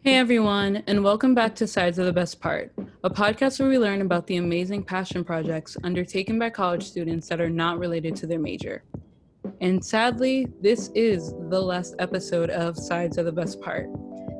Hey everyone, and welcome back to Sides of the Best Part, a podcast where we learn about the amazing passion projects undertaken by college students that are not related to their major. And sadly, this is the last episode of Sides of the Best Part.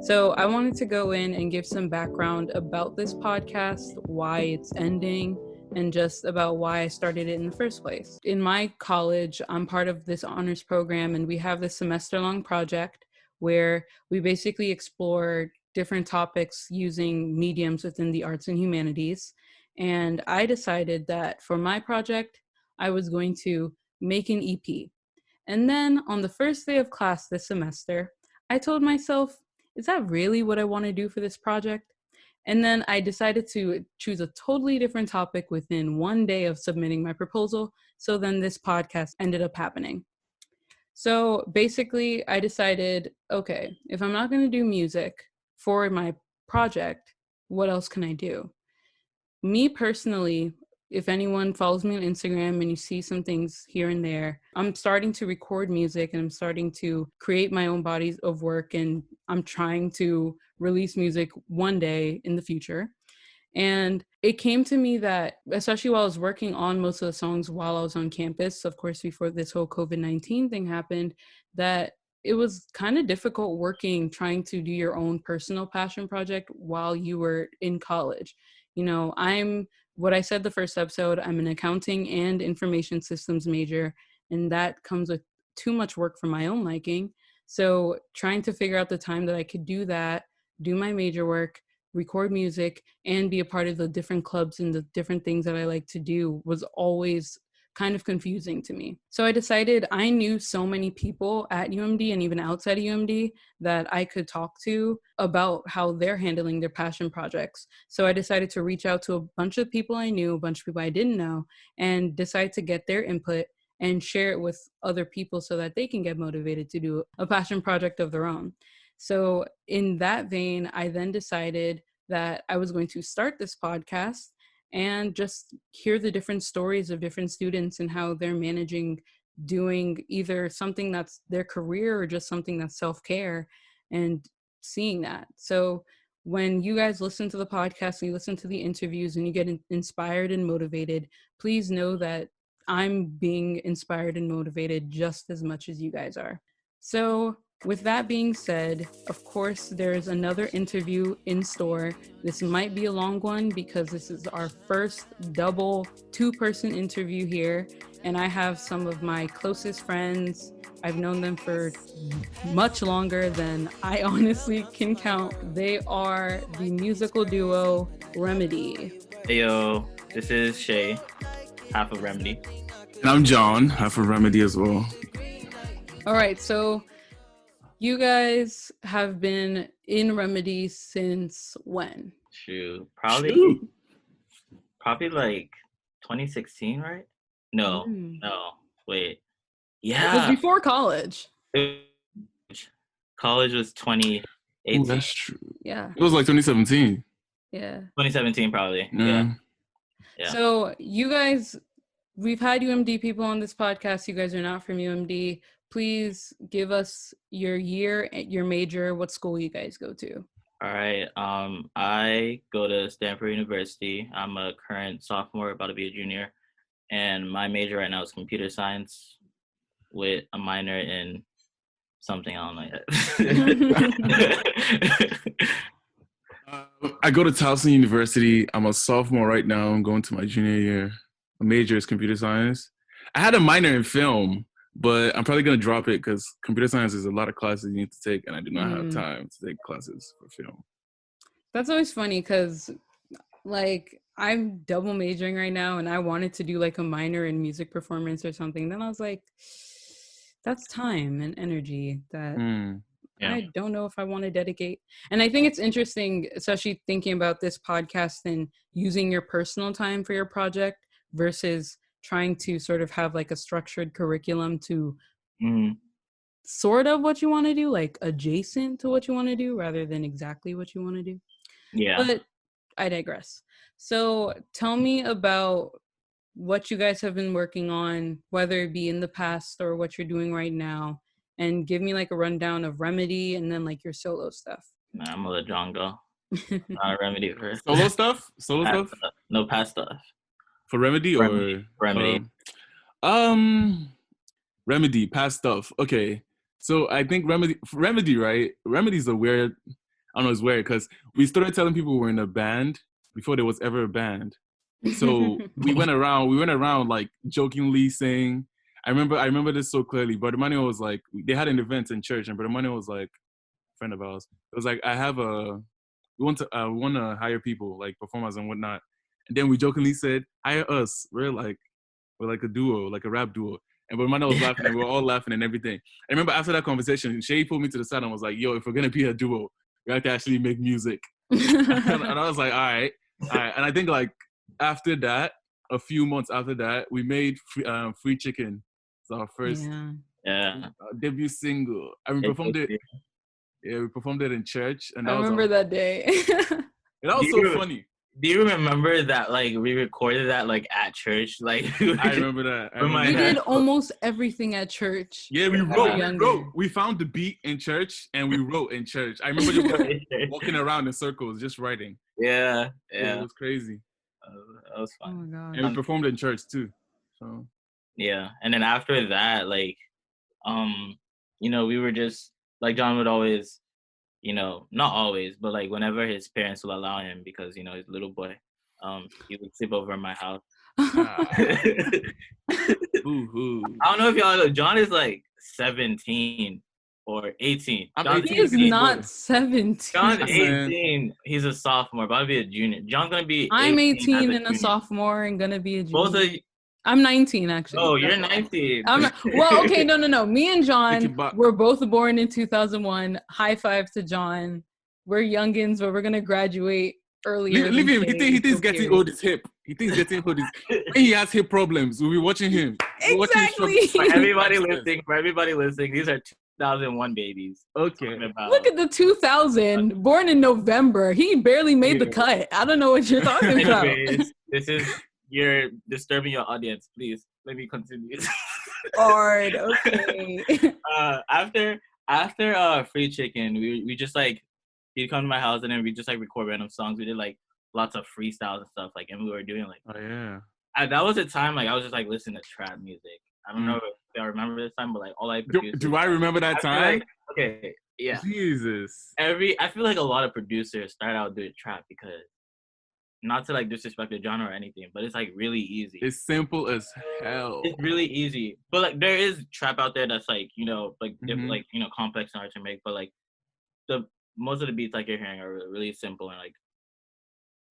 So I wanted to go in and give some background about this podcast, why it's ending, and just about why I started it in the first place. In my college, I'm part of this honors program, and we have this semester-long project where we basically explore different topics using mediums within the arts and humanities. And I decided that for my project, I was going to make an EP. And then on the first day of class this semester, I told myself, is that really what I want to do for this project? And then I decided to choose a totally different topic within one day of submitting my proposal. So then this podcast ended up happening. So basically, I decided, okay, if I'm not going to do music for my project, what else can I do? Me personally, if anyone follows me on Instagram and you see some things here and there, I'm starting to record music and I'm starting to create my own bodies of work, and I'm trying to release music one day in the future. And it came to me that, especially while I was working on most of the songs while I was on campus, of course, before this whole COVID-19 thing happened, that it was kind of difficult working, trying to do your own personal passion project while you were in college. You know, what I said the first episode, I'm an accounting and information systems major, and that comes with too much work for my own liking. So trying to figure out the time that I could do that, do my major work, record music, and be a part of the different clubs and the different things that I like to do was always kind of confusing to me. So I decided I knew so many people at UMD and even outside of UMD that I could talk to about how they're handling their passion projects. So I decided to reach out to a bunch of people I knew, a bunch of people I didn't know, and decide to get their input and share it with other people so that they can get motivated to do a passion project of their own. So in that vein, I then decided that I was going to start this podcast and just hear the different stories of different students and how they're managing doing either something that's their career or just something that's self-care, and seeing that. So when you guys listen to the podcast and you listen to the interviews and you get inspired and motivated, please know that I'm being inspired and motivated just as much as you guys are. So with that being said, of course, there's another interview in store. This might be a long one because this is our first double two-person interview here, and I have some of my closest friends. I've known them for much longer than I honestly can count. They are the musical duo Remedy. Hey yo, this is Shay, half of Remedy. And I'm John, half of Remedy as well. All right, so you guys have been in Remedy since when? Shoot, probably like 2016, right? No, wait. Yeah. It was before college. College was 2018. Ooh, that's true. Yeah. It was like 2017. Yeah. 2017 probably. Yeah. So you guys, we've had UMD people on this podcast. You guys are not from UMD. Please give us your year, your major, what school you guys go to. All right. I go to Stanford University. I'm a current sophomore, about to be a junior. And my major right now is computer science with a minor in something, I don't know yet. I go to Towson University. I'm a sophomore right now. I'm going to my junior year. My major is computer science. I had a minor in film, but I'm probably going to drop it because computer science is a lot of classes you need to take, and I do not have time to take classes for film. That's always funny because, like, I'm double majoring right now, and I wanted to do, like, a minor in music performance or something. Then I was like, that's time and energy that I don't know if I want to dedicate. And I think it's interesting, especially thinking about this podcast and using your personal time for your project versus trying to sort of have like a structured curriculum to sort of what you want to do, like adjacent to what you want to do rather than exactly what you want to do. Yeah. But I digress. So tell me about what you guys have been working on, whether it be in the past or what you're doing right now, and give me like a rundown of Remedy and then like your solo stuff. Nah, I'm gonna let John go. Remedy first. Solo stuff? Solo Past stuff? stuff. No, past stuff. For Remedy or Remedy. um Remedy, past stuff. Okay. So I think Remedy, right? Remedy's a weird, I don't know, it's weird because we started telling people we were in a band before there was ever a band. So we went around like jokingly saying, I remember this so clearly. Brother Manuel was like, they had an event in church, and Brother Manuel was like, a friend of ours. It was like, we want to hire people like performers and whatnot. And then we jokingly said, hire us. We're like a duo, like a rap duo. And Brother Manuel was laughing, and we were all laughing and everything. I remember after that conversation, Shay pulled me to the side and was like, yo, if we're gonna be a duo, we have to actually make music. And I was like, all right. And I think like after that, a few months after that, we made Free Chicken. It's our first debut single. And we performed it. Yeah, we performed it in church. And I remember that day. And that was so funny. Do you remember that like we recorded that like at church? Like I remember that. We did almost everything at church. Yeah, we wrote. We found the beat in church and we wrote in church. I remember just walking around in circles, just writing. Yeah. It was crazy. That was fun. Oh my god. And we performed in church too. So yeah, and then after that, like, you know, we were just like John would always, you know, not always, but like whenever his parents will allow him, because you know he's a little boy, he would sleep over at my house. I don't know if y'all know, John is like 17 or 18. He is not 17. John's 18. He's a sophomore, about to be a junior. John's gonna be. I'm 18 and a sophomore, and gonna be a junior. Both of I'm 19 actually. Oh, you're 19. Well, okay, no. Me and John were both born in 2001. High five to John. We're youngins, but we're gonna graduate earlier. Leave him. He thinks getting old is hip. He thinks getting old is. When he has hip problems, we'll be watching him. Exactly. For everybody listening, these are 2001 babies. Okay. Look at the 2000, born in November. He barely made the cut. I don't know what you're talking about. You're disturbing your audience. Please let me continue. Hard. Okay. After Free Chicken, we just like he'd come to my house and then we just like record random songs. We did like lots of freestyles and stuff like, and we were doing like. Oh yeah. That was a time like I was just like listening to trap music. I don't know if I remember this time, but like all I produced. Do I remember that time? Okay. Yeah. Jesus. I feel like a lot of producers start out doing trap because. Not to like disrespect the genre or anything, but it's like really easy. It's simple as hell. It's really easy, but like there is trap out there that's like you know like like you know complex and hard to make, but like the most of the beats like you're hearing are really simple and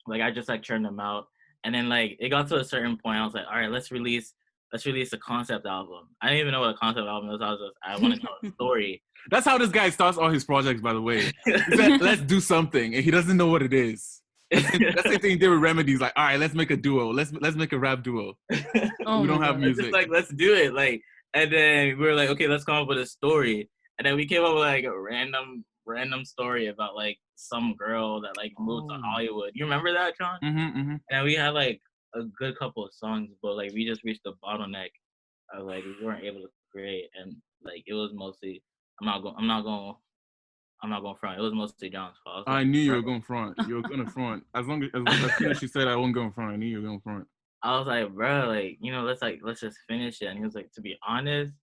like I just like churned them out, and then like it got to a certain point. I was like, all right, let's release a concept album. I didn't even know what a concept album was. I want to tell a story. That's how this guy starts all his projects, by the way. He said, let's do something, and he doesn't know what it is. That's the thing he did with Remedies. Like, all right, let's make a duo. Let's make a rap duo. We don't have music. Just like, let's do it. Like, and then we were like, okay, let's come up with a story. And then we came up with like a random story about like some girl that like moved to Hollywood. You remember that, John? And we had like a good couple of songs, but like we just reached the bottleneck of like we weren't able to create, and like it was mostly. I'm not going front. It was mostly John's fault. I knew you were going front. You were going to front. As soon as she said I won't go in front, I knew you were going front. I was like, bro, like, you know, let's just finish it. And he was like, to be honest,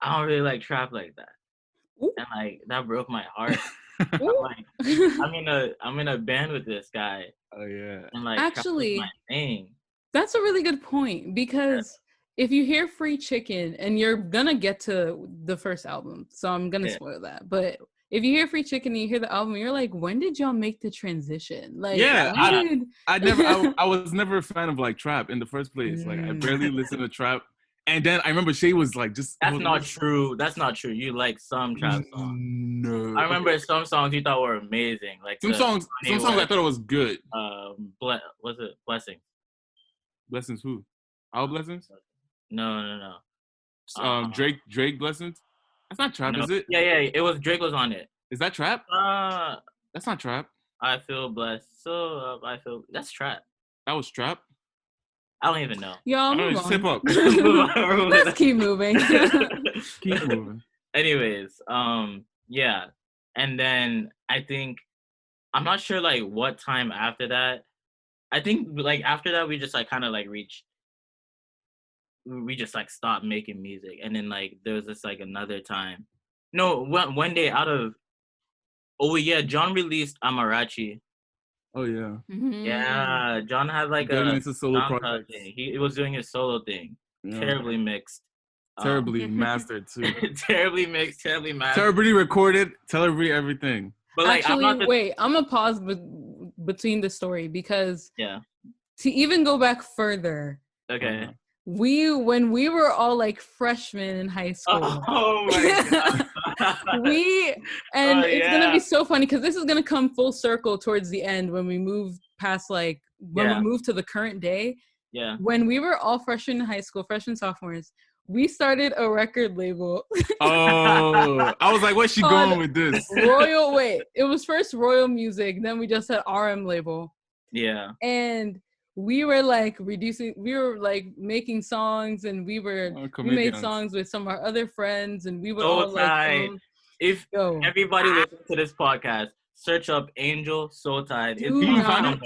I don't really like trap like that. Ooh. And like that broke my heart. I'm in a band with this guy. Oh yeah. And like actually, my thing. That's a really good point, because if you hear Free Chicken, and you're gonna get to the first album, so I'm gonna spoil that, but if you hear Free Chicken and you hear the album, you're like, when did y'all make the transition? Like, I was never a fan of like trap in the first place. Like, I barely listened to trap. And then I remember Shay was like, just. That's not true. That's not true. You like some trap songs. No. I remember some songs you thought were amazing. Like some songs I thought it was good. Was it Blessings? Blessings who? Our Blessings? No. Drake Blessings? That's not trap, is it? Yeah. It was Drake was on it. Is that trap? That's not trap. I feel blessed. So I feel that's trap. That was trap. I don't even know. Y'all move on. Step up. Let's keep moving. Keep moving. Anyways, yeah. And then I think I'm not sure like what time after that. I think like after that we just like kind of like we just like stopped making music, and then like there was this like another time. No, one day out of oh yeah, John released Amarachi. Oh yeah, Yeah, John had like getting a into solo SoundCloud projects. thing. He was doing his solo thing. Yeah, Terribly mixed. terribly mastered too. Terribly mixed, terribly mastered. Terribly recorded. Terribly everything. But like I'm Actually, not just wait, I'm gonna pause between the story because yeah. to even go back further, Okay. when we were all like freshmen in high school. Oh my god. It's gonna be so funny because this is gonna come full circle towards the end when we move past like when we move to the current day. Yeah. When we were all freshmen in high school, freshmen, sophomores, we started a record label. Oh, I was like, where's she going with this? It was first Royal Music, then we just said RM label. Yeah. And we were like making songs, and we made songs with some of our other friends, and we were all like, if everybody listens to this podcast, search up Angel Soul Tide. It's somewhere.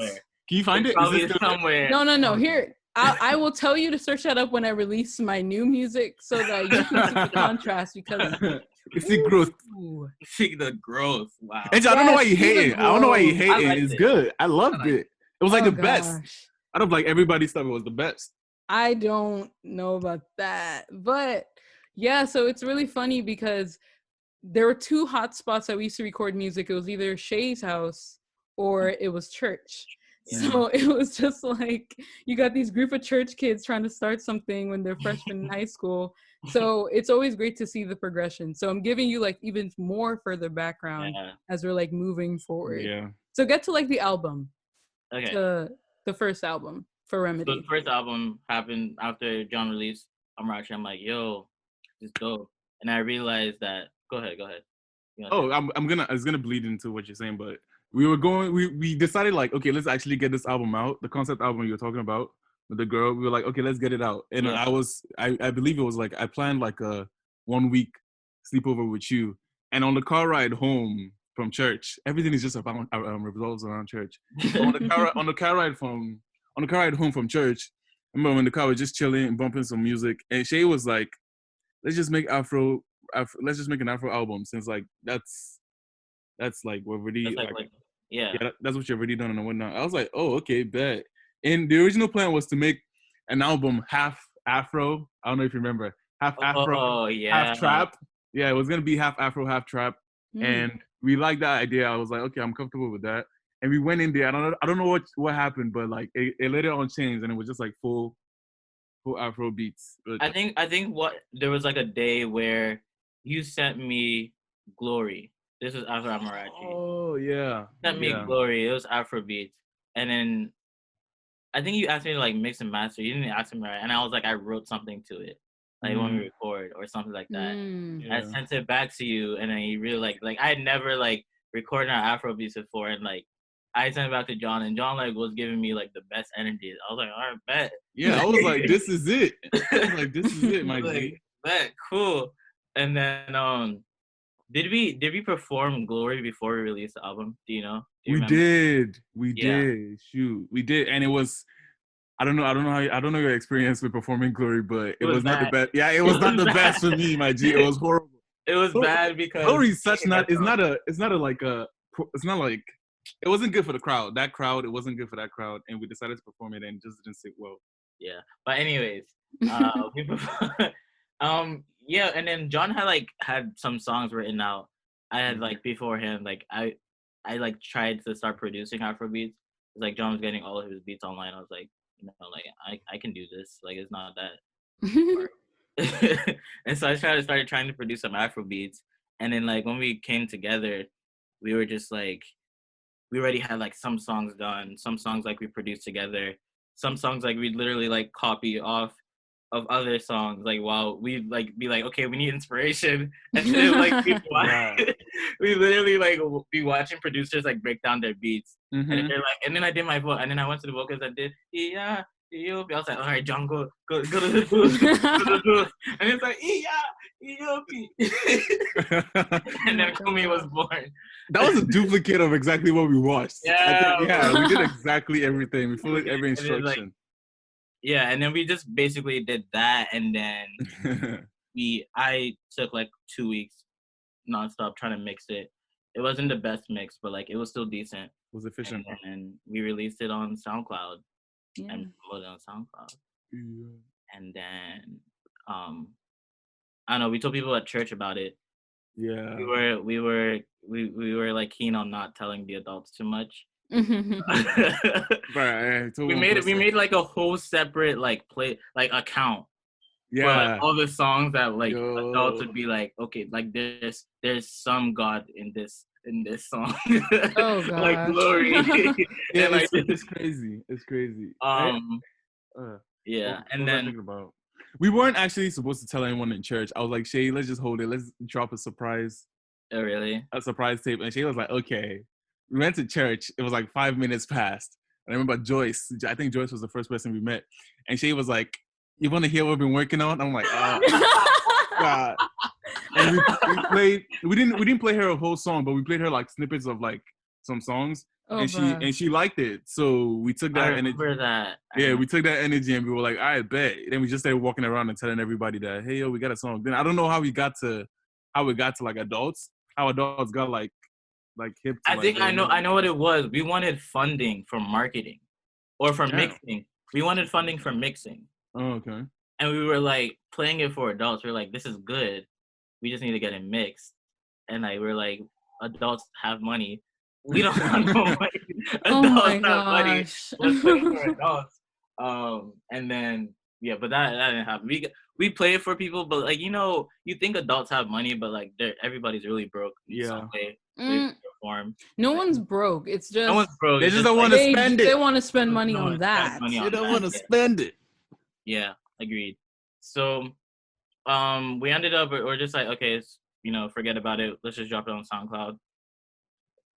Can you find it? Probably somewhere. No. Here, I will tell you to search that up when I release my new music so that you can see the contrast because you see growth. See the growth. Wow. Angel, I don't know why you hate it. I don't know why you hate it. It's good. I loved it. It was like the best. Out of like everybody's stuff, it was the best. I don't know about that. But yeah, so it's really funny because there were two hot spots that we used to record music. It was either Shay's house or it was church. Yeah. So it was just like you got these group of church kids trying to start something when they're freshmen in high school. So it's always great to see the progression. So I'm giving you like even more further background as we're like moving forward. Yeah. So get to like the album. Okay. The first album for Remedy. So the first album happened after John released Amarachi. I'm like, yo, this is dope. And I realized that. Go ahead. It's gonna bleed into what you're saying, but we decided like, okay, let's actually get this album out. The concept album you were talking about with the girl. We were like, okay, let's get it out. And I believe it was like I planned like a 1 week sleepover with you, and on the car ride home from church, everything is just about revolves around church. So on the car ride home from church, I remember when the car was just chilling and bumping some music, and Shay was like, let's just make an Afro album, since like that's like we're already that's what you've already done and whatnot. I was like, oh, okay, bet. And the original plan was to make an album half Afro. I don't know if you remember, half Afro, half trap. Yeah, it was gonna be half Afro, half trap, and we liked that idea. I was like, okay, I'm comfortable with that. And we went in there. I don't know what happened, but like it later on changed, and it was just like full Afro beats. But I think there was like a day where you sent me Glory. This was after Amarachi. Oh yeah. Sent me Glory. It was Afro beats, and then I think you asked me to like mix and master. You didn't ask me right, and I was like, I wrote something to it. Like when we record or something like that. I sent it back to you, and then you really like I had never like recorded on Afro beats before, and like I sent it back to John, and John like was giving me like the best energy. I was like, all right, bet. Yeah, I was like, this is it. I was like, this is it, my G. Bet, cool. And then did we perform Glory before we released the album? Do you know? We did. Shoot, we did, and it was. I don't know your experience with performing Glory, but it was not the best. Yeah, it was not the best for me, my G. It was horrible. It was bad because Glory is such not. It's not like. It wasn't good for the crowd. That crowd, it wasn't good for that crowd, and we decided to perform it, and it just didn't sit well. Yeah, but anyways, and then John had some songs written out. I had like before him, like I like tried to start producing Afrobeats. It's like John was getting all of his beats online. I was like, like I can do this. Like it's not that. And so I started trying to produce some Afrobeats, and then like when we came together, we were just like, we already had like some songs done, some songs like we produced together, some songs like we'd literally like copy off of other songs, like while we'd like be like, okay, we need inspiration, and then like we literally like be watching producers like break down their beats, and they're like, and then I did my vote, and then I went to the vocals, I did Ethiopia. I was like, all right, John, go to the booth, go to the booth. And it's like, Ethiopia. And then Kumi was born. That was a duplicate of exactly what we watched. Yeah, we did exactly everything. We followed every And then, like, instruction. yeah, and then we just basically did that, and then I took like 2 weeks nonstop trying to mix it. It wasn't the best mix, but like it was still decent. Was efficient. And we released it on SoundCloud Yeah. and promoted it on SoundCloud. Yeah. And then I don't know, we told people at church about it. Yeah. We were like keen on not telling the adults too much. Right. We made like a whole separate like account. Yeah. For, like, all the songs that like Yo. adults would be like, okay, like there's some God in this song. Oh god. Like glory. Yeah, And, like, it's crazy. It's crazy. Yeah, and what was I then thinking about? We weren't actually supposed to tell anyone in church. I was like, Shay, let's just hold it. Let's drop a surprise oh really? tape. And Shay was like, okay. We went to church. It was like 5 minutes past. And I remember Joyce. I think Joyce was the first person we met. And Shay was like, you want to hear what we've been working on? I'm like, God. And we played. We didn't play her a whole song, but we played her like snippets of like some songs. Oh, and she liked it. So we took that I energy. remember that. Yeah, we took that energy and we were like, all right, bet. Then we just started walking around and telling everybody that, hey, yo, we got a song. Then I don't know how we got to like adults. How adults got like hip to, I think I know what it was. We wanted funding for marketing or for mixing. We wanted funding for mixing. Oh, okay. And we were like playing it for adults. We were like, this is good. We just need to get it mixed. And like we're like, adults have money. We don't have no money. Adults have money. Let's play it for adults. And then but that didn't happen. We play it for people, but like you think adults have money, but like everybody's really broke in some way, form. No one's broke. It's just no one's broke. They just don't want to spend it. They want to spend money on that. They don't want to spend it. Yeah, agreed. So we ended up we're just like, okay, it's, forget about it. Let's just drop it on SoundCloud.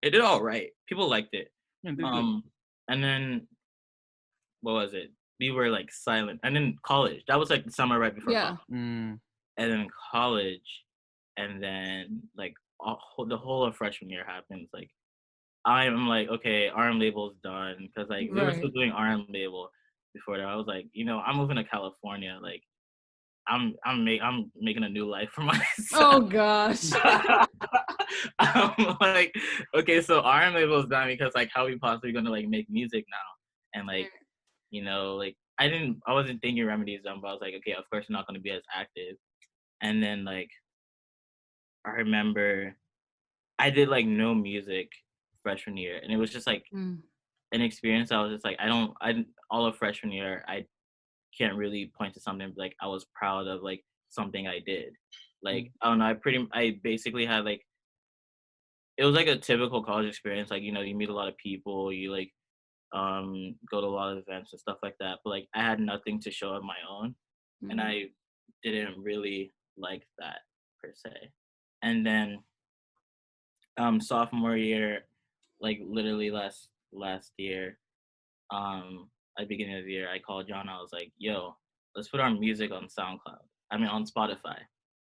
It did all right. People liked it. Yeah, and then what was it? We were like silent. And then college. That was like the summer right before college. And then college, and then like the whole of freshman year happens. Like I'm like, okay, RM label's done, because like we were still doing RM label before that. I was like, I'm moving to California. Like I'm making a new life for myself. Oh gosh. I'm like, okay, so RM label's done, because like how are we possibly gonna like make music now? And like, like I wasn't thinking Remedy's done, but I was like, okay, of course we're not gonna be as active. And then like I remember I did like no music freshman year, and it was just like an experience. I was just like, all of freshman year I can't really point to something like I was proud of, like something I did. Like I don't know, I basically had like, it was like a typical college experience. Like, you meet a lot of people, you like go to a lot of events and stuff like that. But like I had nothing to show of my own. And I didn't really like that per se. And then sophomore year, like literally last year, at the beginning of the year, I called John. I was like, yo, let's put our music on SoundCloud. I mean, on Spotify.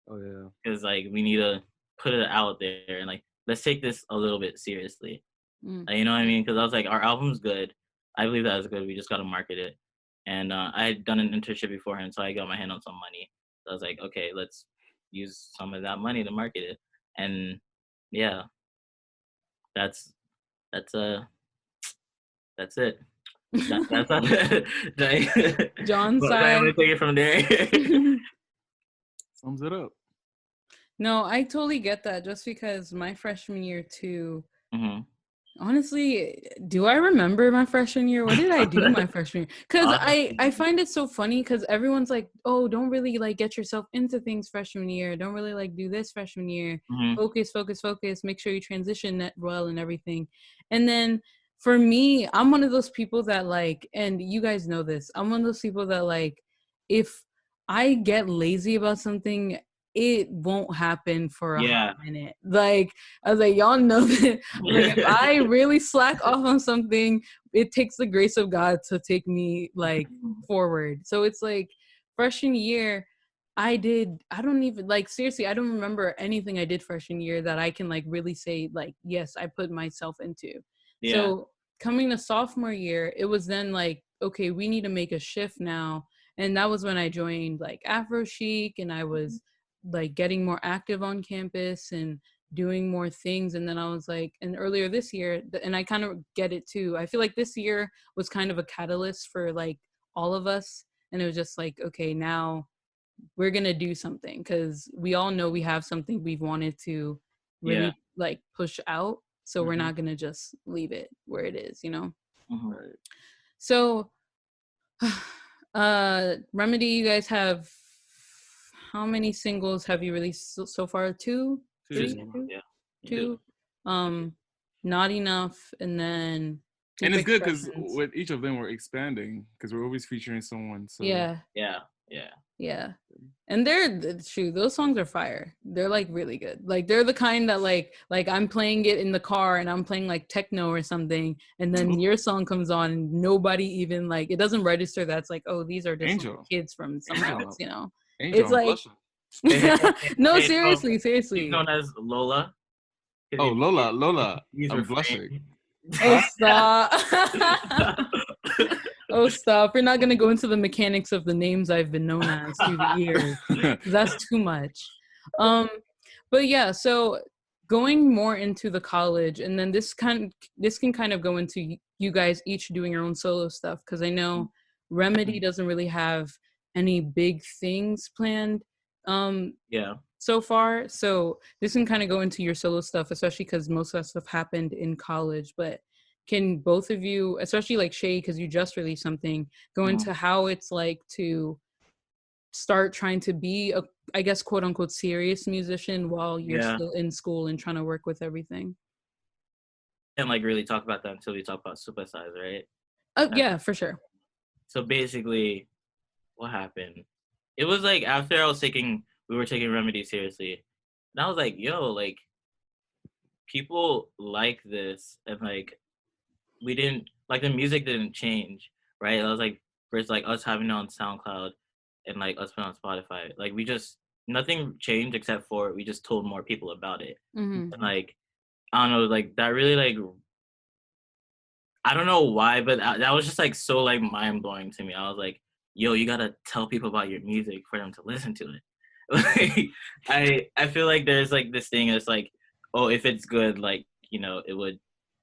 Oh, yeah. Because, like, we need to put it out there and, like, let's take this a little bit seriously. Like, you know what I mean? Because I was like, our album's good. I believe that is good. We just got to market it. And I had done an internship beforehand, so I got my hand on some money. So I was like, okay, let's use some of that money to market it. And, yeah, that's it. That's John's side. I'm gonna take it from there. Sums it up. No, I totally get that. Just because my freshman year too. Honestly, do I remember my freshman year? What did I do my freshman year? Because I find it so funny, because everyone's like, oh, don't really like get yourself into things freshman year. Don't really like do this freshman year. Focus. Make sure you transition that well and everything. And then for me, I'm one of those people that like, and you guys know this, I'm one of those people that like, if I get lazy about something, it won't happen for a hot minute. Like I was like, y'all know that. Like if I really slack off on something, it takes the grace of God to take me like forward. So it's like freshman year, I don't even like seriously, I don't remember anything I did freshman year that I can like really say like, yes, I put myself into. Yeah. So coming to sophomore year, it was then like, okay, we need to make a shift now. And that was when I joined like Afro Chic, and I was like getting more active on campus and doing more things. And then I was like, and earlier this year, and I kind of get it too, I feel like this year was kind of a catalyst for like all of us. And it was just like, okay, now we're gonna do something, because we all know we have something we've wanted to really like push out, so we're not gonna just leave it where it is, you know. Right. So Remedy, you guys have, how many singles have you released so far? Two, three, two. Not Enough, and then And Deep it's good because Expressions. with each of them we're expanding because we're always featuring someone. So Yeah. And shoot, those songs are fire. They're like really good. Like they're the kind that like I'm playing it in the car and I'm playing like techno or something, and then your song comes on and nobody even like, it doesn't register that's like, oh, these are just Angel. Like kids from somewhere else, you know. Angel, it's like no, seriously. He's known as Lola. Oh, Lola. He's I'm refraining. blushing. Oh, stop. Oh, stop. We're not going to go into the mechanics of the names I've been known as through the years. That's too much. But yeah, so going more into the college, and then this can kind of go into you guys each doing your own solo stuff, because I know Remedy doesn't really have any big things planned so far. So this can kind of go into your solo stuff, especially because most of that stuff happened in college. But can both of you, especially like Seyi, because you just released something, go into how it's like to start trying to be a, I guess, quote unquote, serious musician while you're still in school and trying to work with everything? And like really talk about that until we talk about Super Size, right? Yeah, for sure. So basically, what happened? It was like after we were taking Remedy seriously, and I was like, yo, like people like this, and like we didn't like the music didn't change, right? It was like first like us having it on SoundCloud and like us putting on Spotify. Like we just nothing changed except for we just told more people about it. And like I don't know, like that really like I don't know why, but that was just like so like mind blowing to me. I was like, yo, you gotta tell people about your music for them to listen to it. Like I feel like there's like this thing that's like, oh, if it's good, like, you know, it would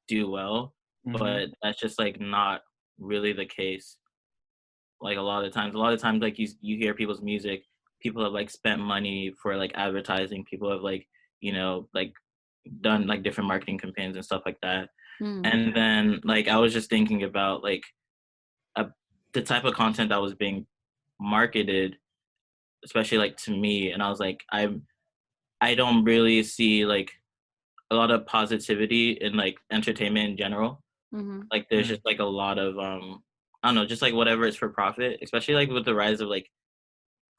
do well. But that's just like not really the case. Like a lot of times like you hear people's music, people have like spent money for like advertising, people have like, you know, like done like different marketing campaigns and stuff like that. And then like I was just thinking about like the type of content that was being marketed, especially like to me, and I was like, I don't really see like a lot of positivity in like entertainment in general. Like there's just like a lot of I don't know, just like whatever is for profit, especially like with the rise of like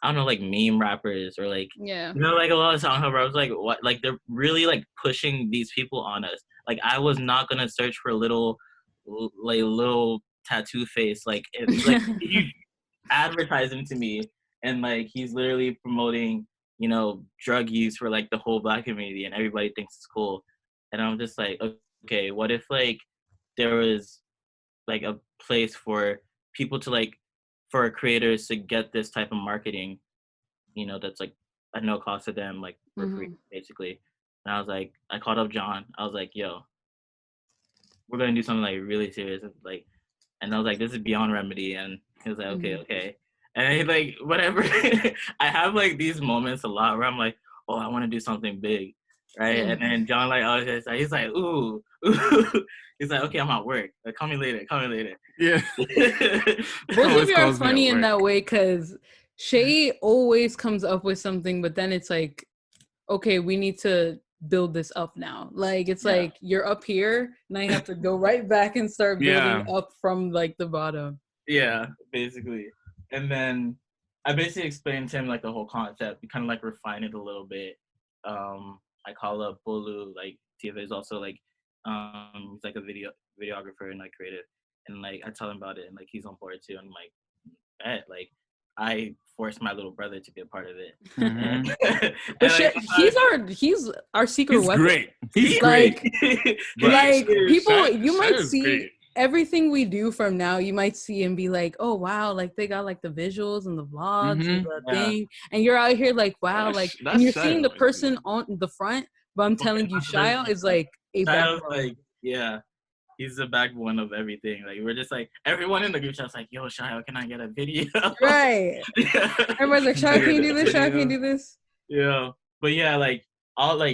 I don't know, like meme rappers or like you know, like a lot of SoundCloud rappers, like what, like they're really like pushing these people on us. Like I was not gonna search for little tattoo face, like it's like you advertise him to me, and like he's literally promoting, you know, drug use for like the whole Black community, and everybody thinks it's cool. And I'm just like, okay, what if like there was like a place for people to like for creators to get this type of marketing, you know, that's like at no cost to them, like for free, basically. And I was like, I called up John. I was like, yo, we're gonna do something like really serious, like, and I was like, this is beyond Remedy, and he was like, okay. And he like whatever. I have like these moments a lot where I'm like, oh, I want to do something big, right? And then John like, oh, he's like, ooh. He's like, okay, I'm at work. Like, call me later. Yeah. Both of you are funny in that way, because Seyi always comes up with something, but then it's like, okay, we need to build this up now. Like it's like you're up here, and I have to go right back and start building up from like the bottom. Yeah, basically. And then I basically explained to him like the whole concept. We kind of like refine it a little bit. I call up Bolu, like TFA is also like he's like a videographer and like creative. and like I tell him about it, and like he's on board too. And I'm like, like I forced my little brother to be a part of it. Mhm. But Like, he's our secret He's weapon. great. He's Like, great. like people, you Shia might is see great. everything we do from now. You might see and be like, "Oh wow!" Like they got like the visuals and the vlogs and the Yeah. thing, and you're out here like, "Wow!" Like, and you're seeing the Shia. person on the front. But I'm telling you, Shia is like a Child, backbone. like, yeah, he's the backbone of everything. Like, we're just like, everyone in the group chat's like, yo, Shia, can I get a video? Right. Yeah. Everybody's like, Can I "Shia, can you get do a this? Shia, can you video? do this?" Yeah. But yeah, like,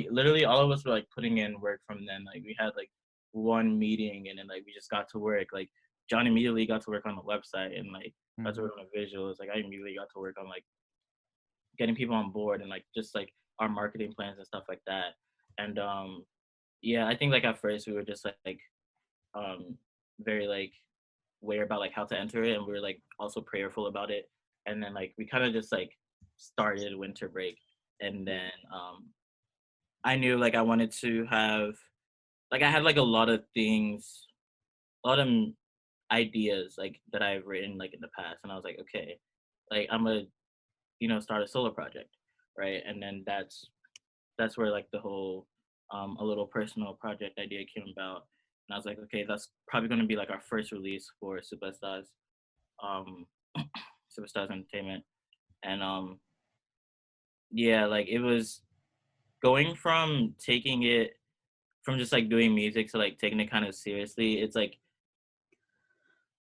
literally all of us were like putting in work from then. Like, we had like one meeting and then like we just got to work. Like, John immediately got to work on the website and like got to work on the visuals. Like, I immediately got to work on like getting people on board and like just like our marketing plans and stuff like that. And yeah, I think like at first we were just like um very like aware about like how to enter it, and we were like also prayerful about it. And then like we kind of just like started winter break, and then I knew like I wanted to have like I had like a lot of things, a lot of ideas like that I've written like in the past, and I was like, okay, like I'm gonna start a solo project, right? And then that's where like the whole a little personal project idea came about. And I was like, okay, that's probably going to be like our first release for Superstars, um, Superstars Entertainment. And yeah, like it was going from taking it from just like doing music to like taking it kind of seriously. It's like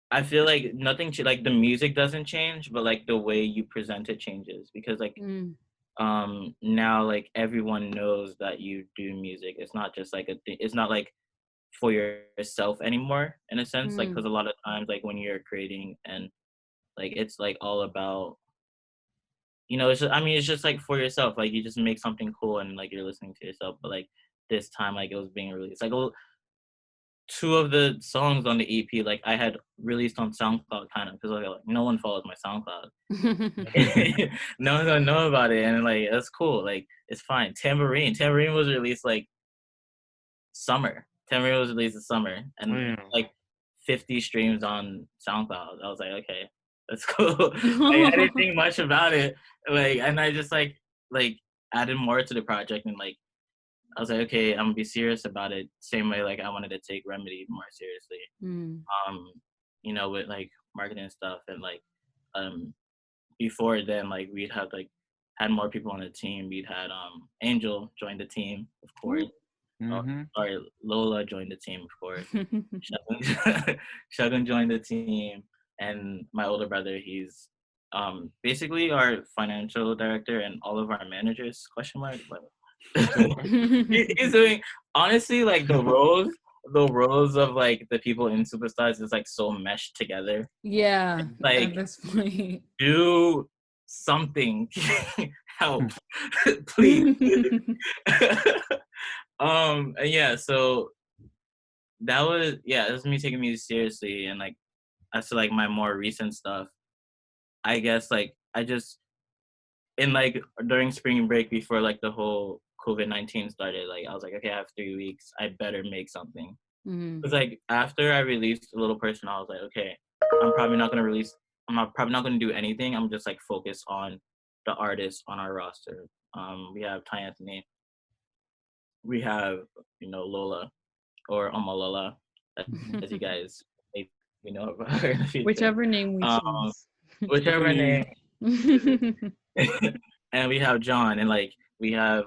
I feel like nothing like the music doesn't change, but like the way you present it changes, because like now like everyone knows that you do music. It's not just like it's not like for yourself anymore in a sense, like because a lot of times like when you're creating and like it's like all about it's just, I mean it's just like for yourself, like you just make something cool and like you're listening to yourself. But like this time like it was being released like two of the songs on the EP like I had released on SoundCloud kind of because like no one follows my SoundCloud. No one's gonna know about it, and like that's cool, like it's fine. Tambourine was released like summer. Tambourine was released this summer, and like 50 streams on SoundCloud. I was like, okay, that's cool. Like, I didn't think much about it, like, and I just like added more to the project, and like I was like, okay, I'm gonna be serious about it. Same way like I wanted to take Remedy more seriously. With like marketing and stuff, and like before then, like we'd have like had more people on the team. We'd had Angel join the team, of course. Sorry, Lola joined the team, of course. Shagun joined the team, and my older brother, he's basically our financial director and all of our managers. Question mark. But he's doing honestly like the roles of like the people in Superstars is like so meshed together. Yeah, Like at this point. do something, help, please. And yeah, so that was me taking music seriously. And like as to like my more recent stuff, I guess like I just in like during spring break before like the whole COVID-19 started, like I was like, okay, I have 3 weeks, I better make something. Because like after I released a little person, I was like, okay, I'm probably not gonna do anything. I'm just like focus on the artists on our roster. We have Ty Anthony, we have Lola or Omalola, as you guys maybe know about her in the future. Whichever name we choose. Whichever name. And we have John, and like we have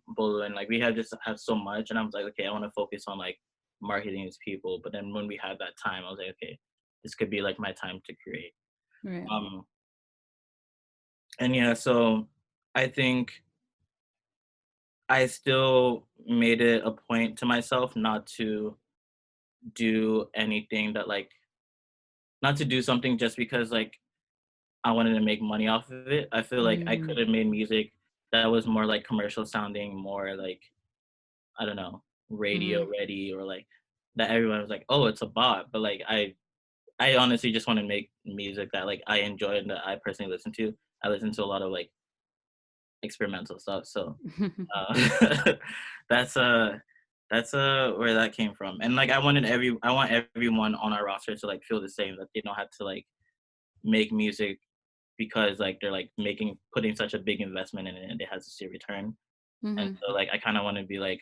Bolo, and like we have so much, and I was like, okay, I want to focus on like marketing these people. But then when we had that time, I was like, okay, this could be like my time to create. Right. And yeah, so I think I still made it a point to myself not to do anything that like not to do something just because like I wanted to make money off of it. I feel like I could have made music that was more like commercial sounding, more like I don't know, radio ready, or like that everyone was like, oh, it's a bot. But like I honestly just want to make music that like I enjoy and that I personally listen to. I listen to a lot of like experimental stuff, so that's That's where that came from. And like I want everyone on our roster to like feel the same, that they don't have to like make music because like they're like putting such a big investment in it and it has to see a return. And so like I kind of want to be like,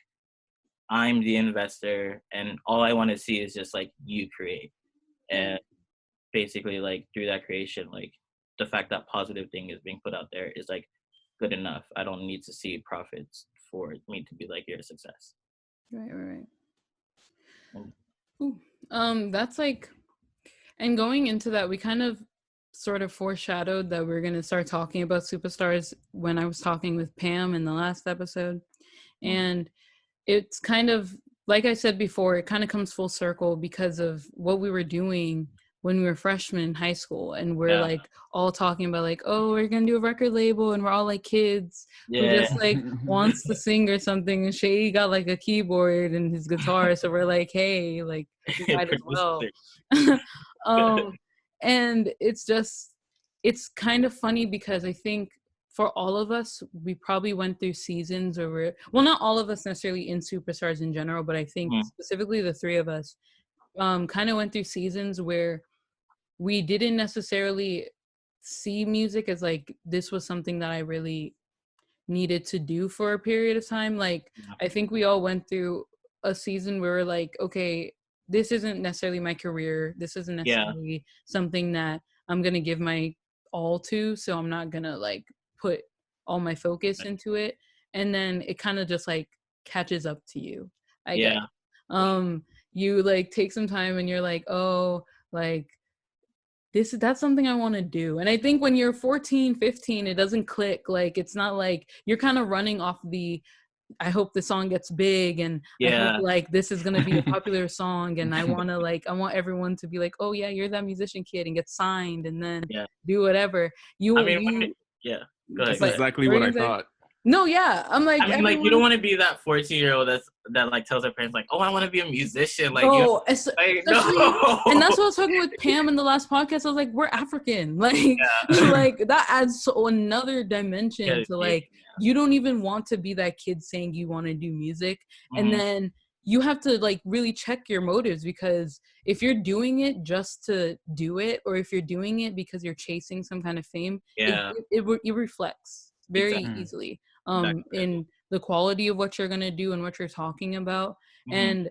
I'm the investor and all I want to see is just like you create. And basically like through that creation, like the fact that positive thing is being put out there is like good enough. I don't need to see profits for me to be like, you're a success. Right. And, Ooh. That's like, and going into that, we kind of sort of foreshadowed that we're going to start talking about superstars when I was talking with Pam in the last episode. And it's kind of, like I said before, it kind of comes full circle because of what we were doing when we were freshmen in high school. And we're like all talking about like, oh, we're going to do a record label. And we're all like kids who just like wants to sing or something. And Seyi got like a keyboard and his guitar. So we're like, hey, like we might as well. And it's kind of funny because I think for all of us, we probably went through seasons where not all of us necessarily in superstars in general, but I think specifically the three of us kind of went through seasons where we didn't necessarily see music as like, this was something that I really needed to do for a period of time. Like, I think we all went through a season where we're like, okay, this isn't necessarily my career. This isn't necessarily something that I'm going to give my all to. So I'm not going to like put all my focus into it. And then it kind of just like catches up to you, I guess. You like take some time and you're like, oh, like that's something I want to do. And I think when you're 14, 15, it doesn't click. Like, it's not like you're kind of running off the, I hope the song gets big and I hope like this is going to be a popular song. And I want everyone to be like, oh yeah, you're that musician kid, and get signed and then do whatever. Go ahead. That's exactly what I thought. No, yeah. I'm like, I mean, like, you don't want to be that 14-year-old that like tells their parents like, oh, I want to be a musician. Like, no. And that's what I was talking with Pam in the last podcast. I was like, we're African. Like, like that adds another dimension to like, you don't even want to be that kid saying you want to do music. And then you have to like really check your motives, because if you're doing it just to do it, or if you're doing it because you're chasing some kind of fame, it reflects very easily in the quality of what you're going to do and what you're talking about. And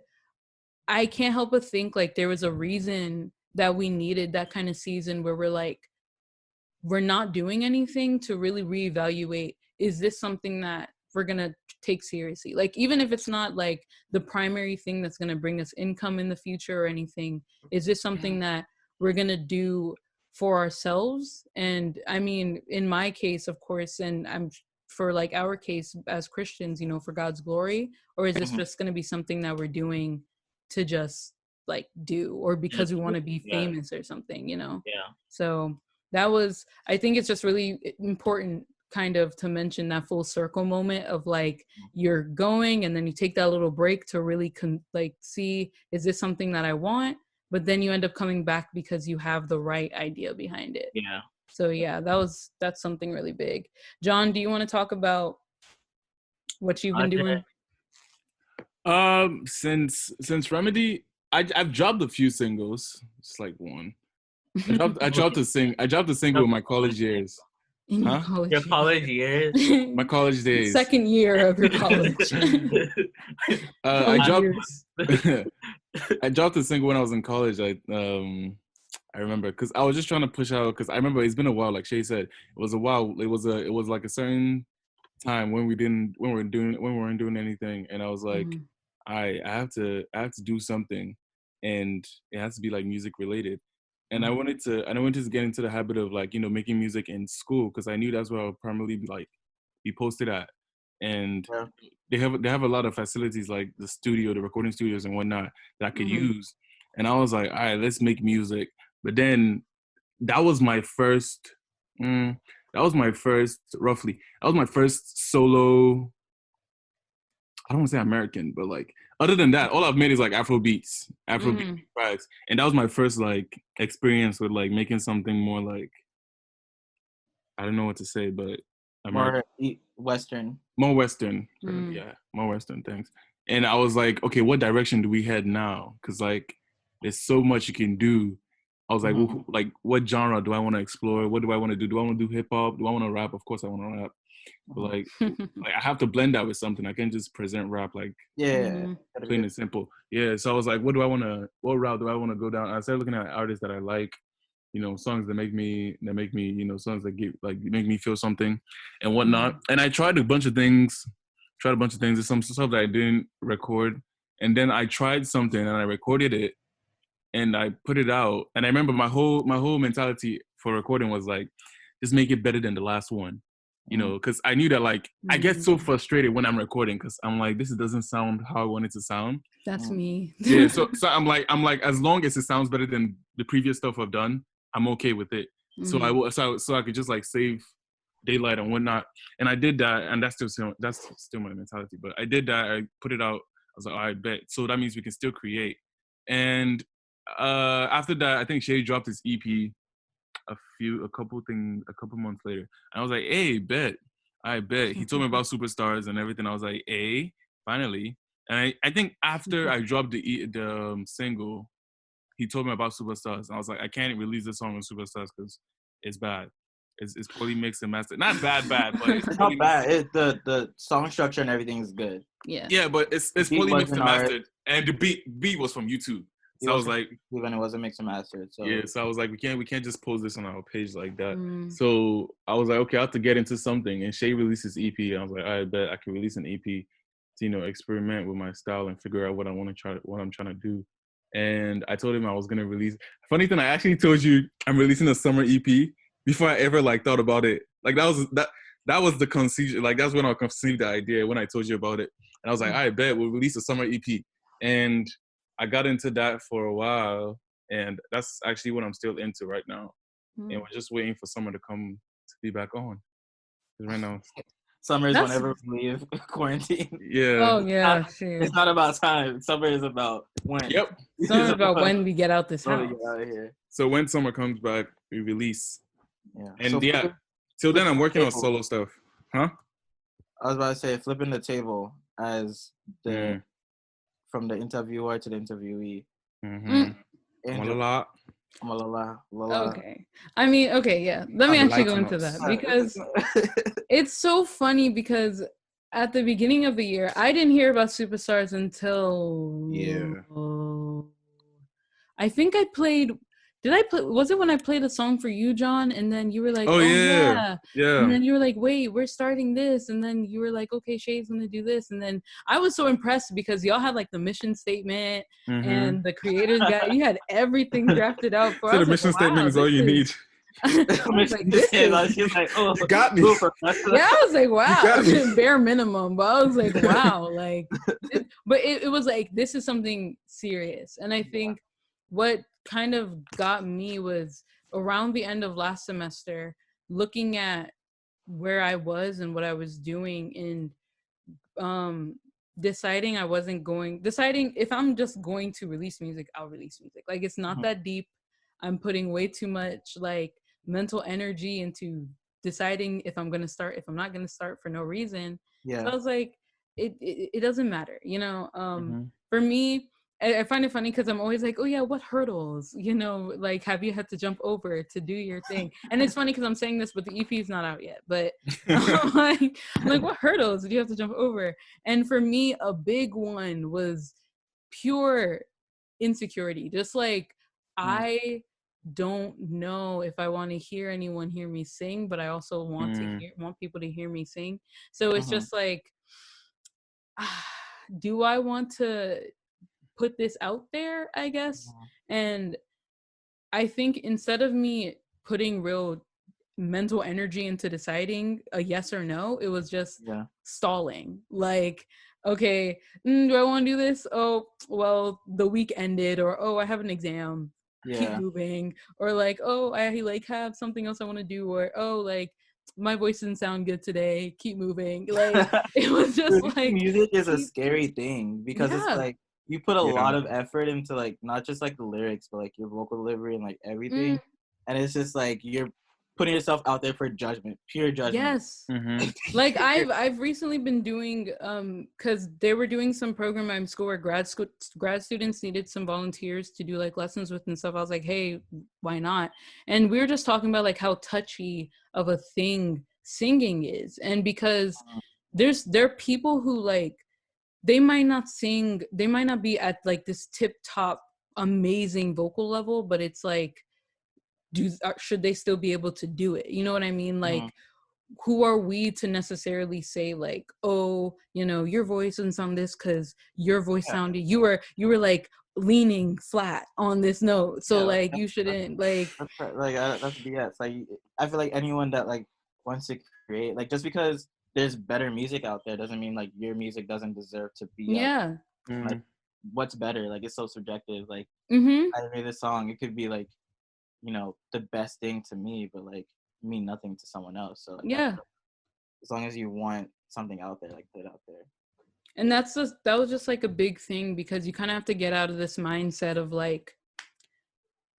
I can't help but think like there was a reason that we needed that kind of season where we're like, we're not doing anything to really reevaluate, is this something that we're going to take seriously? Like, even if it's not like the primary thing that's going to bring us income in the future or anything, is this something that we're going to do for ourselves? And I mean, in my case, of course, and I'm for like our case as Christians, you know, for God's glory, or is this just going to be something that we're doing to just like do, or because we want to be famous or something, you know? So that was, I think it's just really important kind of to mention that full circle moment of like, you're going and then you take that little break to really like see, is this something that I want? But then you end up coming back because you have the right idea behind it. So yeah, that's something really big. John, do you want to talk about what you've been doing? Since Remedy, I've dropped a few singles. It's like one. I dropped a single in my college years. Your college years? My college days. Second year of your college. I dropped a single when I was in college. I remember because I was just trying to push out, because I remember it's been a while. Like Shay said, it was a while. It was like a certain time when we weren't doing anything, and I was like, I have to do something, and it has to be like music related. And I wanted to get into the habit of like, you know, making music in school, because I knew that's where I would primarily be posted at. And they have a lot of facilities like the recording studios and whatnot that I could use. And I was like, all right, let's make music. But then that was my first solo, I don't want to say American, but like, other than that, all I've made is like Afrobeat tracks. And that was my first like experience with like making something more like, I don't know what to say, but American. More Western. More Western. Yeah, more Western, thanks. And I was like, okay, what direction do we head now? Because like, there's so much you can do. I was like, well, like, what genre do I want to explore? What do I want to do? Do I want to do hip hop? Do I want to rap? Of course, I want to rap. But like I have to blend that with something. I can't just present rap like plain and simple. Yeah. So I was like, what route do I want to go down? I started looking at artists that I like, songs that make me, songs that make me feel something and whatnot. And I tried a bunch of things. There's some stuff that I didn't record. And then I tried something and I recorded it and I put it out. And I remember my whole mentality for recording was like, just make it better than the last one. Because I knew that like I get so frustrated when I'm recording because I'm like, this doesn't sound how I want it to sound. That's me. Yeah, so I'm like, as long as it sounds better than the previous stuff I've done, I'm okay with it. So I could just like save daylight and whatnot, and I did that, and that's still my mentality. But I did that. I put it out. I was like, all right, bet. So that means we can still create. And after that, I think Shay dropped his EP a couple months later. And I was like, hey, I bet. He told me about Superstars and everything. I was like, hey, finally. And I think after I dropped the single, he told me about Superstars. And I was like, I can't release this song on Superstars because it's bad. It's poorly mixed and mastered. Not bad, but it's not bad. The song structure and everything is good. Yeah, but it's poorly mixed and mastered. And the beat was from YouTube. So I was like, when it wasn't mixed and mastered. So yeah, so I was like, we can't just post this on our page like that. So I was like, okay, I have to get into something. And Shay released his EP. And I was like, I bet I can release an EP to experiment with my style and figure out what I'm trying to do. And I told him I was gonna release. Funny thing, I actually told you I'm releasing a summer EP before I ever like thought about it. Like that was the conceived. Like that's when I conceived the idea when I told you about it. And I was like, I bet we'll release a summer EP. And I got into that for a while, and that's actually what I'm still into right now. And we're just waiting for summer to come to be back on. Because right now, summer is whenever we leave quarantine. Yeah. Oh yeah. It's not about time. Summer is about when. Yep. Summer is about when we get out this house. Get out of here. So when summer comes back, we release. Yeah. And so till then I'm working on solo stuff. Huh? I was about to say flipping the table as the from the interviewer to the interviewee. Okay. I mean, okay, yeah. Let me actually go into that because it's so funny because at the beginning of the year, I didn't hear about Superstars until I think I played. Was it when I played a song for you, John? And then you were like, oh yeah. And then you were like, wait, we're starting this. And then you were like, okay, Shay's going to do this. And then I was so impressed because y'all had like the mission statement and the creators guide. You had everything drafted out for us. So the mission statement is all you need. I was like, you got me. Yeah, I was like, wow, bare minimum. But I was like, wow, like, but it was like, this is something serious. And I think what kind of got me was around the end of last semester, looking at where I was and what I was doing and deciding if I'm just going to release music, I'll release music. Like, it's not that deep. I'm putting way too much like mental energy into deciding if I'm gonna start, if I'm not gonna start for no reason. So I was like, it doesn't matter, for me. I find it funny because I'm always like, oh yeah, what hurdles, like, have you had to jump over to do your thing? And it's funny because I'm saying this, but the EP is not out yet. But I'm like, what hurdles did you have to jump over? And for me, a big one was pure insecurity. Just like, I don't know if I want to hear anyone hear me sing, but I also want people to hear me sing. So it's just like, do I want to put this out there, I guess? And I think instead of me putting real mental energy into deciding a yes or no, it was just stalling. Like, okay, do I want to do this? Oh, well, the week ended, or oh, I have an exam. Keep moving. Or like, oh, I like have something else I want to do, or oh, like, my voice didn't sound good today. Keep moving. Like, it was just like, music is a scary thing because it's like you put a lot of effort into like not just like the lyrics, but like your vocal delivery and like everything. And it's just like you're putting yourself out there for judgment, pure judgment. Yes. Like I've recently been doing because they were doing some program at school where grad students needed some volunteers to do like lessons with and stuff. I was like, hey, why not? And we were just talking about like how touchy of a thing singing is, and because there are people who like they might not sing, they might not be at like this tip top amazing vocal level, but it's like, should they still be able to do it? You know what I mean? Like, who are we to necessarily say like, oh, you know, your voice doesn't sound this because your voice sounded, you were like leaning flat on this note, so like you shouldn't like that's BS. Like, I feel like anyone that like wants to create, like, just because there's better music out there doesn't mean like your music doesn't deserve to be out there. Like, what's better? Like, it's so subjective. Like, I made this song, it could be like, you know, the best thing to me, but like mean nothing to someone else. So like, as long as you want something out there, like, put it out there. And that was just like a big thing, because you kind of have to get out of this mindset of like,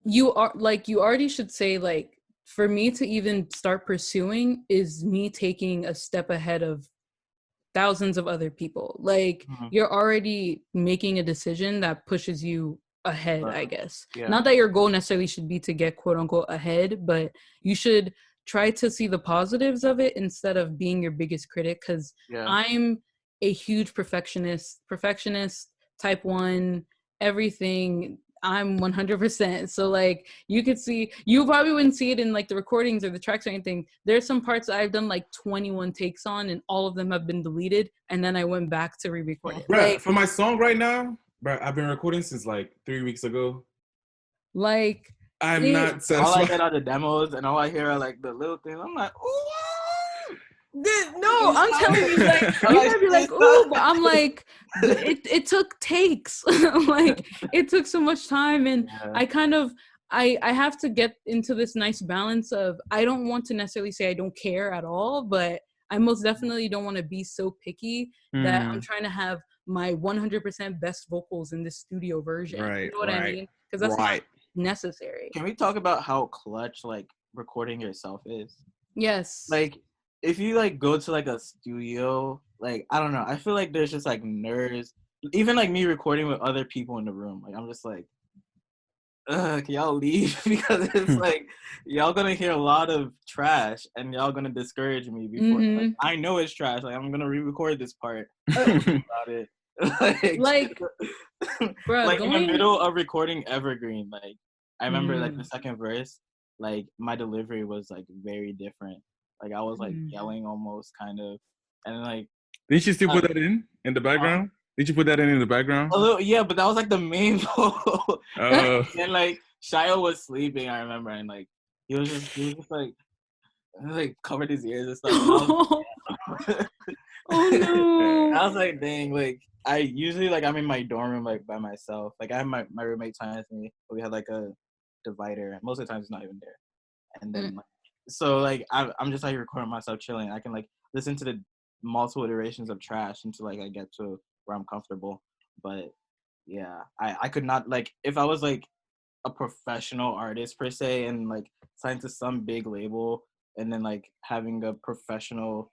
you already should say like, for me to even start pursuing is me taking a step ahead of thousands of other people. Like, you're already making a decision that pushes you ahead, I guess. Not that your goal necessarily should be to get quote unquote ahead, but you should try to see the positives of it instead of being your biggest critic. Because I'm a huge perfectionist, type 1, everything. I'm 100%. So like, you could see, you probably wouldn't see it in like the recordings or the tracks or anything. There's some parts that I've done like 21 takes on, and all of them have been deleted, and then I went back to re-record it. Bruh, for my song right now, bruh, I've been recording since like 3 weeks ago. Like, I'm not satisfied. All I get are the demos, and all I hear are like the little things. I'm like, ooh. No, I'm telling you, like, you might be like, ooh, but I'm like, it took takes. Like, it took so much time, and I kind of, I have to get into this nice balance of, I don't want to necessarily say I don't care at all, but I most definitely don't want to be so picky that I'm trying to have my 100% best vocals in this studio version. You know what I mean? Because that's not necessary. Can we talk about how clutch like recording yourself is? Yes. Like, if you like go to like a studio, like, I don't know, I feel like there's just like nerves. Even like me recording with other people in the room, like, I'm just like, can y'all leave? Because it's like, y'all gonna hear a lot of trash, and y'all gonna discourage me before. Like, I know it's trash. Like, I'm gonna re-record this part about it. like bro, like in the middle of recording Evergreen, like, I remember like the second verse, like my delivery was like very different. Like, I was like yelling almost, kind of, and like. Didn't you still put that in the background? Did you put that in the background? A little, yeah, but that was like the main vocal. And like Shio was sleeping, I remember, and like he was just like covered his ears and stuff. And oh no! I was like, dang, like, I usually, like, I'm in my dorm room like by myself. Like, I have my roommate time with me, but we had like a divider, and most of the time he's not even there. And then like, so like I'm just like recording myself chilling. I can like listen to the multiple iterations of trash until like I get to where I'm comfortable. But yeah, I could not, like, if I was like a professional artist per se and like signed to some big label, and then like having a professional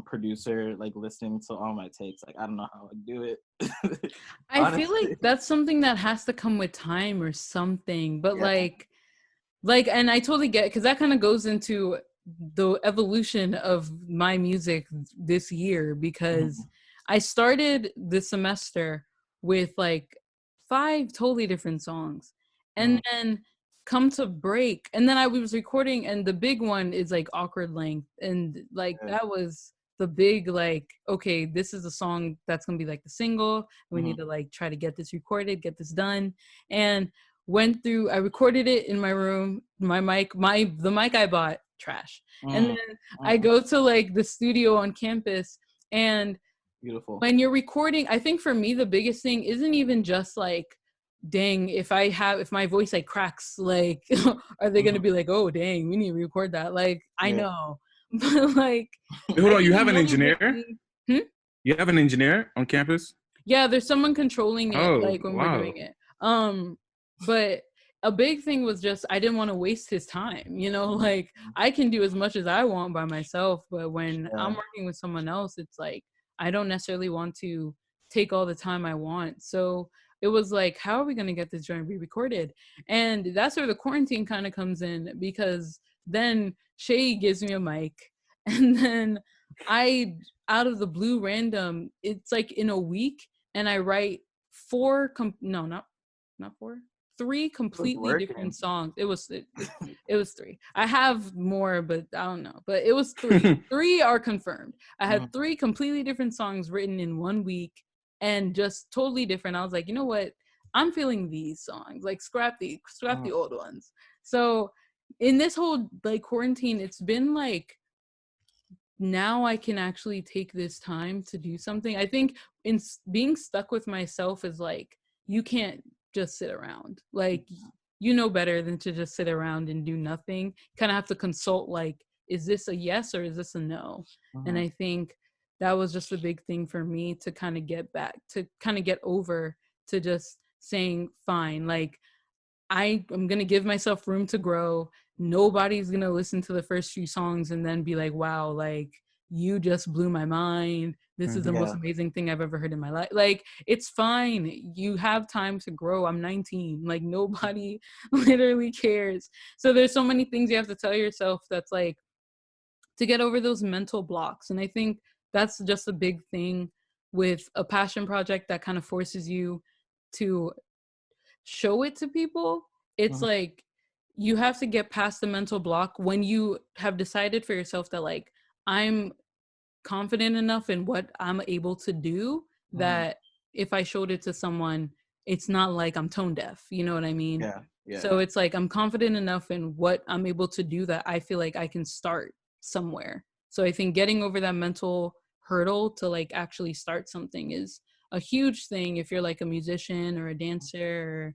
producer like listening to all my takes, like, I don't know how I'd do it. I feel like that's something that has to come with time or something, but like, and I totally get it, because that kind of goes into the evolution of my music this year, because I started this semester with like 5 totally different songs, and then come to break, and then I was recording, and the big one is like Awkward Length, and like that was the big, like, okay, this is a song that's gonna be like the single, we need to like try to get this recorded, get this done. And I recorded it in my room, the mic I bought, trash. And then I go to like the studio on campus, and beautiful. When you're recording, I think for me the biggest thing isn't even just like, dang, if my voice like cracks, like are they gonna be like, oh dang, we need to record that? Like, I know. But like, hold on, you have an engineer? You have an engineer on campus? Yeah, there's someone controlling it, like when we're doing it. But a big thing was just I didn't want to waste his time. Like I can do as much as I want by myself, but when I'm working with someone else, it's like I don't necessarily want to take all the time I want. So it was like, how are we going to get this joint re-recorded? And that's where the quarantine kind of comes in, because then Seyi gives me a mic, and then I, out of the blue, random, it's like in a week, and I write no, not four, three completely different songs. It was three. I have more, but I don't know. But it was three. Three are confirmed. I had three completely different songs written in 1 week, and just totally different. I was like, you know what? I'm feeling these songs. Like scrap the old ones. So in this whole like quarantine, it's been like, now I can actually take this time to do something. I think in being stuck with myself is like, you can't just sit around. Like, you know better than to just sit around and do nothing. Kind of have to consult, like, is this a yes or is this a no? And I think that was just a big thing for me to kind of get back, to kind of get over, to just saying, fine, like, I am going to give myself room to grow. Nobody's going to listen to the first few songs and then be like, wow, like, you just blew my mind. This is the most amazing thing I've ever heard in my life. Like, it's fine. You have time to grow. I'm 19. Like, nobody literally cares. So there's so many things you have to tell yourself that's like, to get over those mental blocks. And I think that's just a big thing with a passion project that kind of forces you to show it to people. It's like, you have to get past the mental block when you have decided for yourself that, like, I'm confident enough in what I'm able to do, that if I showed it to someone, it's not like I'm tone deaf. You know what I mean? Yeah. So it's like, I'm confident enough in what I'm able to do that I feel like I can start somewhere. So I think getting over that mental hurdle to like actually start something is a huge thing if you're like a musician or a dancer or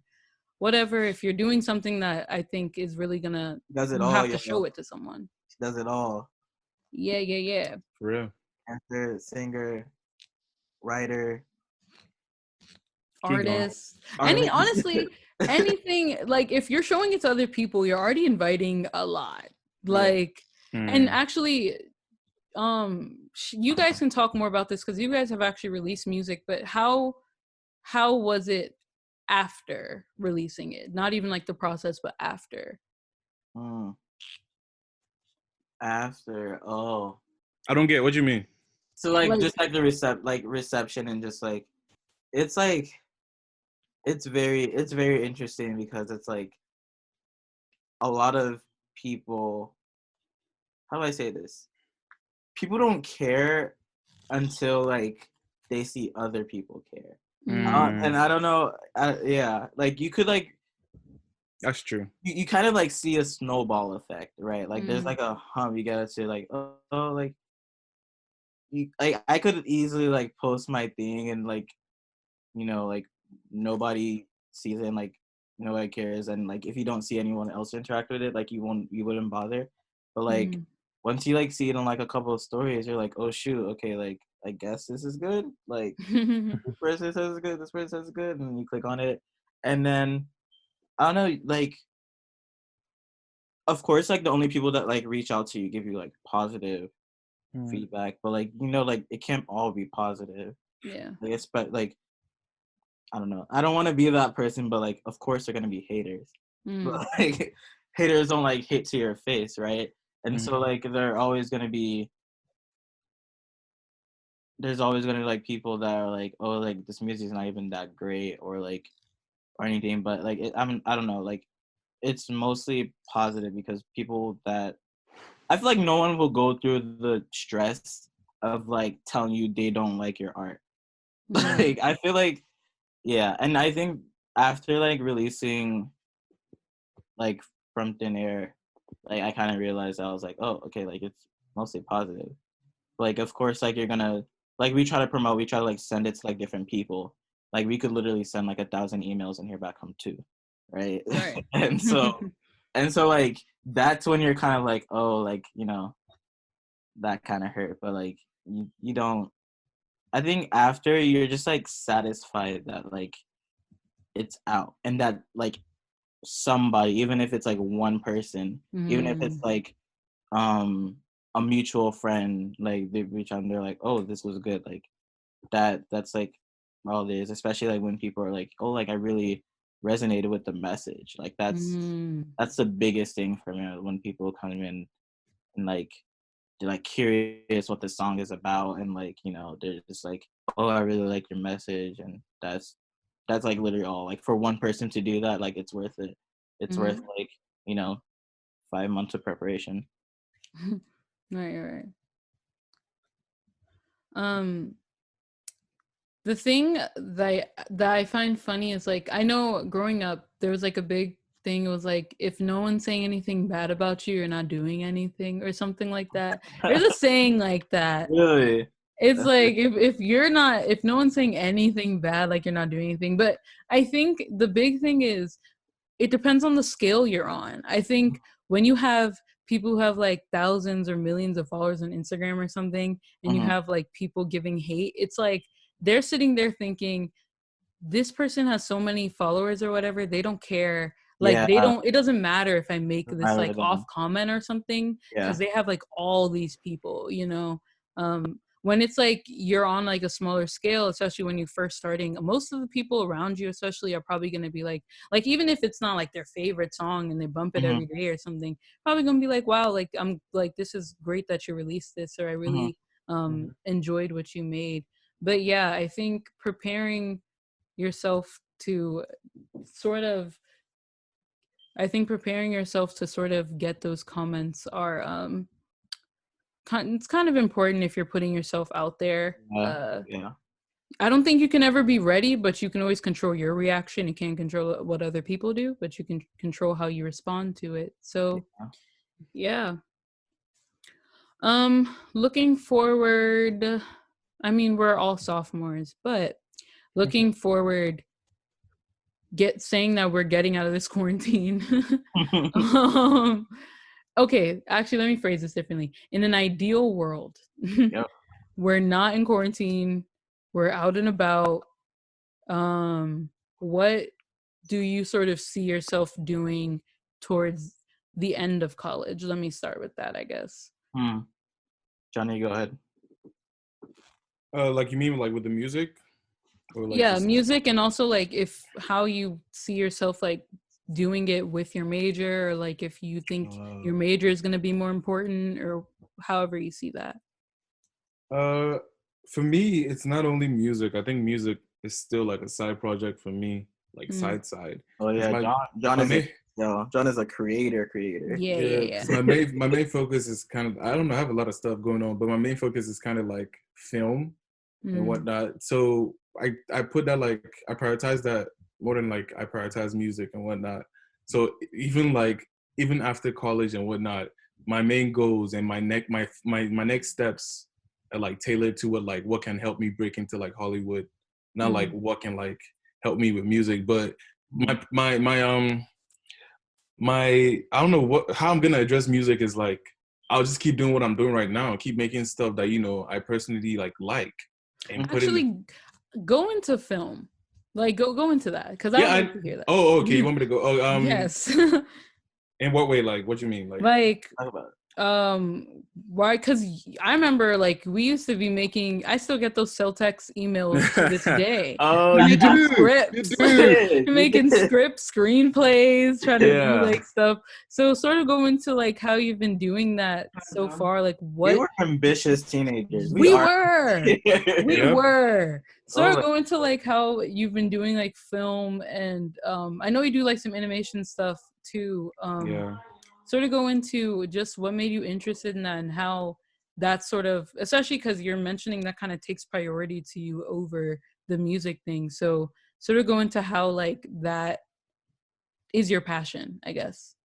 whatever. If you're doing something that I think is really gonna, Does it you all, have to show it to someone. She does it all. Yeah. For real. Dancer, singer, writer, Artists. artist. Honestly, anything, like, if you're showing it to other people, you're already inviting a lot. Like, and actually, you guys can talk more about this because you guys have actually released music, but how was it after releasing it? Not even like the process, but after. After, I don't get what you mean. so like just like the reception, and just like it's like it's very interesting, because it's like a lot of people, how do I say this? People don't care until like they see other people care. And I don't know, like you could like, That's true. you kind of like see a snowball effect, right? Like there's like a hump you gotta say, like, like like I could easily like post my thing, and like, like nobody sees it, and like nobody cares, and like if you don't see anyone else interact with it, like you wouldn't bother. But like once you like see it on like a couple of stories, you're like, oh shoot, okay, like I guess this is good. Like this person says it's good, this person says it's good, and you click on it, and then I don't know, like of course, like the only people that like reach out to you give you like positive feedback, but like like it can't all be positive. Yeah. Like like I don't know. I don't want to be that person, but like of course they're gonna be haters. But like haters don't like hit to your face, right? And so like there's always gonna be like people that are like, oh, like this music's not even that great, or like or anything, but like I don't know, like it's mostly positive, because people that I feel like no one will go through the stress of like telling you they don't like your art. Like I feel like, yeah, and I think after like releasing like From Thin Air, like I kind of realized, I was like, oh, okay, like it's mostly positive. Like of course, like you're gonna, like we try to promote, we try to like send it to like different people. Like we could literally send like 1,000 emails and hear back from 2, right? and so like that's when you're kind of like, oh, like that kind of hurt, but like you don't. I think after, you're just like satisfied that like it's out, and that like somebody, even if it's like one person, even if it's like a mutual friend, like they reach out and they're like, oh, this was good, like that's like all it is. Especially like when people are like, oh, like I really resonated with the message. Like that's the biggest thing for me, when people come in and like they're like curious what the song is about, and like, you know, they're just like, oh, I really like your message. And that's like literally all. Like for one person to do that, like it's worth it. It's worth like, you know, 5 months of preparation. Right. The thing that I find funny is like, I know growing up there was like a big thing. It was like, if no one's saying anything bad about you, you're not doing anything or something like that. There's a saying like that. Really? It's like, if no one's saying anything bad, like you're not doing anything. But I think the big thing is, it depends on the scale you're on. I think when you have people who have like thousands or millions of followers on Instagram or something, and you have like people giving hate, it's like they're sitting there thinking, this person has so many followers or whatever, they don't care. Like it doesn't matter if I make this like off comment or something, because they have like all these people, you know. When it's like you're on like a smaller scale, especially when you're first starting, most of the people around you especially are probably going to be like even if it's not like their favorite song and they bump it every day or something, probably going to be like, wow, like I'm like, this is great that you released this, or I really enjoyed what you made. But yeah, I think preparing yourself to sort of get those comments are it's kind of important if you're putting yourself out there. I don't think you can ever be ready, but you can always control your reaction. You can't control what other people do, but you can control how you respond to it. So yeah. Looking forward, I mean, we're all sophomores, but looking forward, saying that we're getting out of this quarantine. Okay, actually, let me phrase this differently. In an ideal world, we're not in quarantine, we're out and about. What do you sort of see yourself doing towards the end of college? Let me start with that, I guess. Johnny, go ahead. Like, you mean like with the music? Or like music, and also like if how you see yourself like doing it with your major, or like if you think your major is going to be more important, or however you see that. For me, it's not only music. I think music is still like a side project for me, like side. Oh yeah, John is a creator. Yeah. So my main focus is kind of, I don't know, I have a lot of stuff going on, but my main focus is kind of like film and whatnot. So I put that, like, I prioritize that more than like I prioritize music and whatnot. So even after college and whatnot, my main goals and my next steps are like tailored to what can help me break into like Hollywood, not like what can like help me with music. But my I don't know how I'm gonna address music is like, I'll just keep doing what I'm doing right now, keep making stuff that, you know, I personally like and actually go into film, like go into that, because I'd like to hear that. Oh, okay. You want me to go? Yes. In what way? Like, what do you mean? Like talk about it. Why? Because I remember like we used to be making, I still get those Celtex emails to this day. You do scripts. You're making scripts, screenplays, trying to do like stuff. So sort of go into like how you've been doing that so far. Like what? We were ambitious teenagers. We were. Sort of go into like how you've been doing like film, and I know you do like some animation stuff too. Sort of go into just what made you interested in that, and how that sort of, especially because you're mentioning that kind of takes priority to you over the music thing. So sort of go into how like that is your passion, I guess.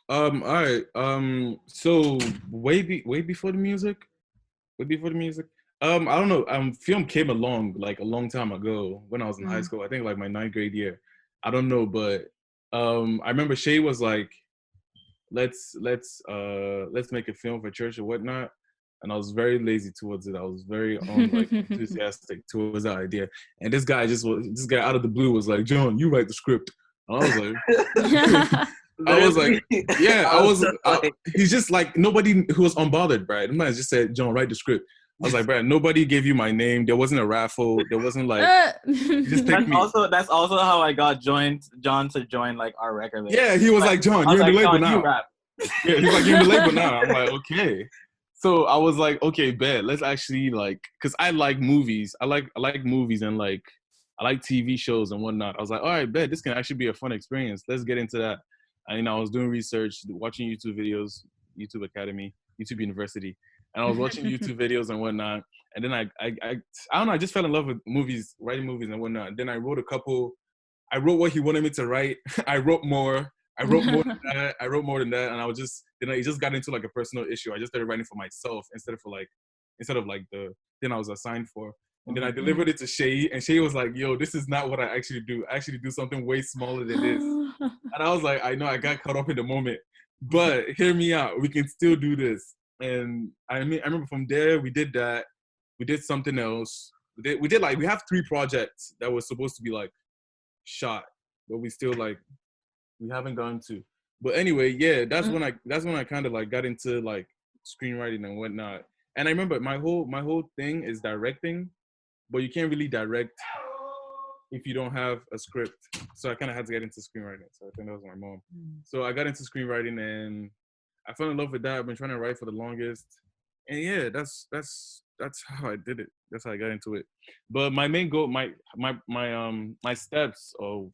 All right. So way before the music. I don't know. Film came along like a long time ago when I was in high school. I think like my 9th grade year. I don't know, but I remember Shay was like, let's make a film for church or whatnot, and I was very lazy towards it. I was very enthusiastic towards that idea, and this guy out of the blue was like, John, you write the script. I was like, I was like, yeah, he's just like, nobody who was unbothered, Brad. The man just said, John, write the script. I was like, Brad, nobody gave you my name. There wasn't a raffle. There wasn't like, you just picked me. That's also how I got John to join like our record label. Yeah, he was like, John, you're in the label now. You rap. Yeah, he's like, you're in the label now. I'm like, okay. So I was like, okay, bet. Let's actually like, cause I like movies. I like movies and like, I like TV shows and whatnot. I was like, all right, bet this can actually be a fun experience. Let's get into that. And I was doing research, watching YouTube videos, YouTube Academy, YouTube University, and I was watching YouTube videos and whatnot. And then I don't know, I just fell in love with movies, writing movies and whatnot. And then I wrote what he wanted me to write. I wrote more than that. And I was just, then it just got into like a personal issue. I just started writing for myself instead of like the thing I was assigned for. And then I delivered it to Seyi, and Seyi was like, yo, this is not what I actually do. I actually do something way smaller than this. And I was like, I know I got caught up in the moment, but hear me out. We can still do this. And I remember from there, we did that. We did something else. We have 3 projects that were supposed to be like shot, but we still like, we haven't gone to. But anyway, yeah, that's when I kind of like got into like screenwriting and whatnot. And I remember my whole thing is directing, but you can't really direct if you don't have a script. So I kind of had to get into screenwriting. So I think that was my mom. So I got into screenwriting and I fell in love with that. I've been trying to write for the longest. And yeah, that's how I did it. That's how I got into it. But my main goal, my steps, or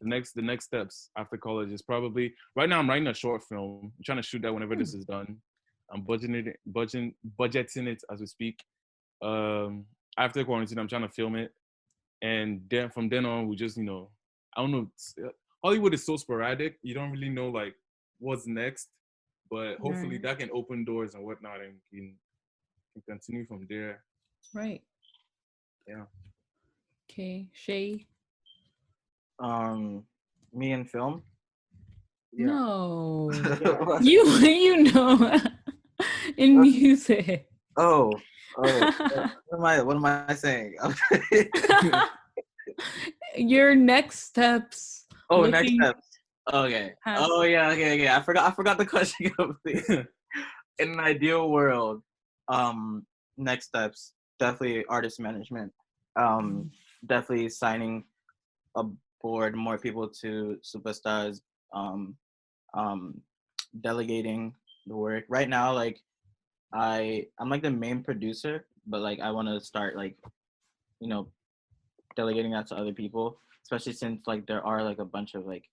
the next steps after college is probably, right now I'm writing a short film. I'm trying to shoot that whenever this is done. I'm budgeting it as we speak. After quarantine, I'm trying to film it. And then from then on, we just, I don't know. Hollywood is so sporadic. You don't really know like what's next, but hopefully that can open doors and whatnot, and can continue from there. Right. Yeah. Okay, Seyi. Me and film. Yeah. No. you know, in music. Oh. What am I saying? Your next steps. Next steps. Okay. Okay. I forgot the question completely. In an ideal world, next steps, definitely artist management. Definitely signing aboard more people to Superstars. Delegating the work. Right now, like I'm like the main producer, but like I want to start like, delegating that to other people, especially since like there are like a bunch of like,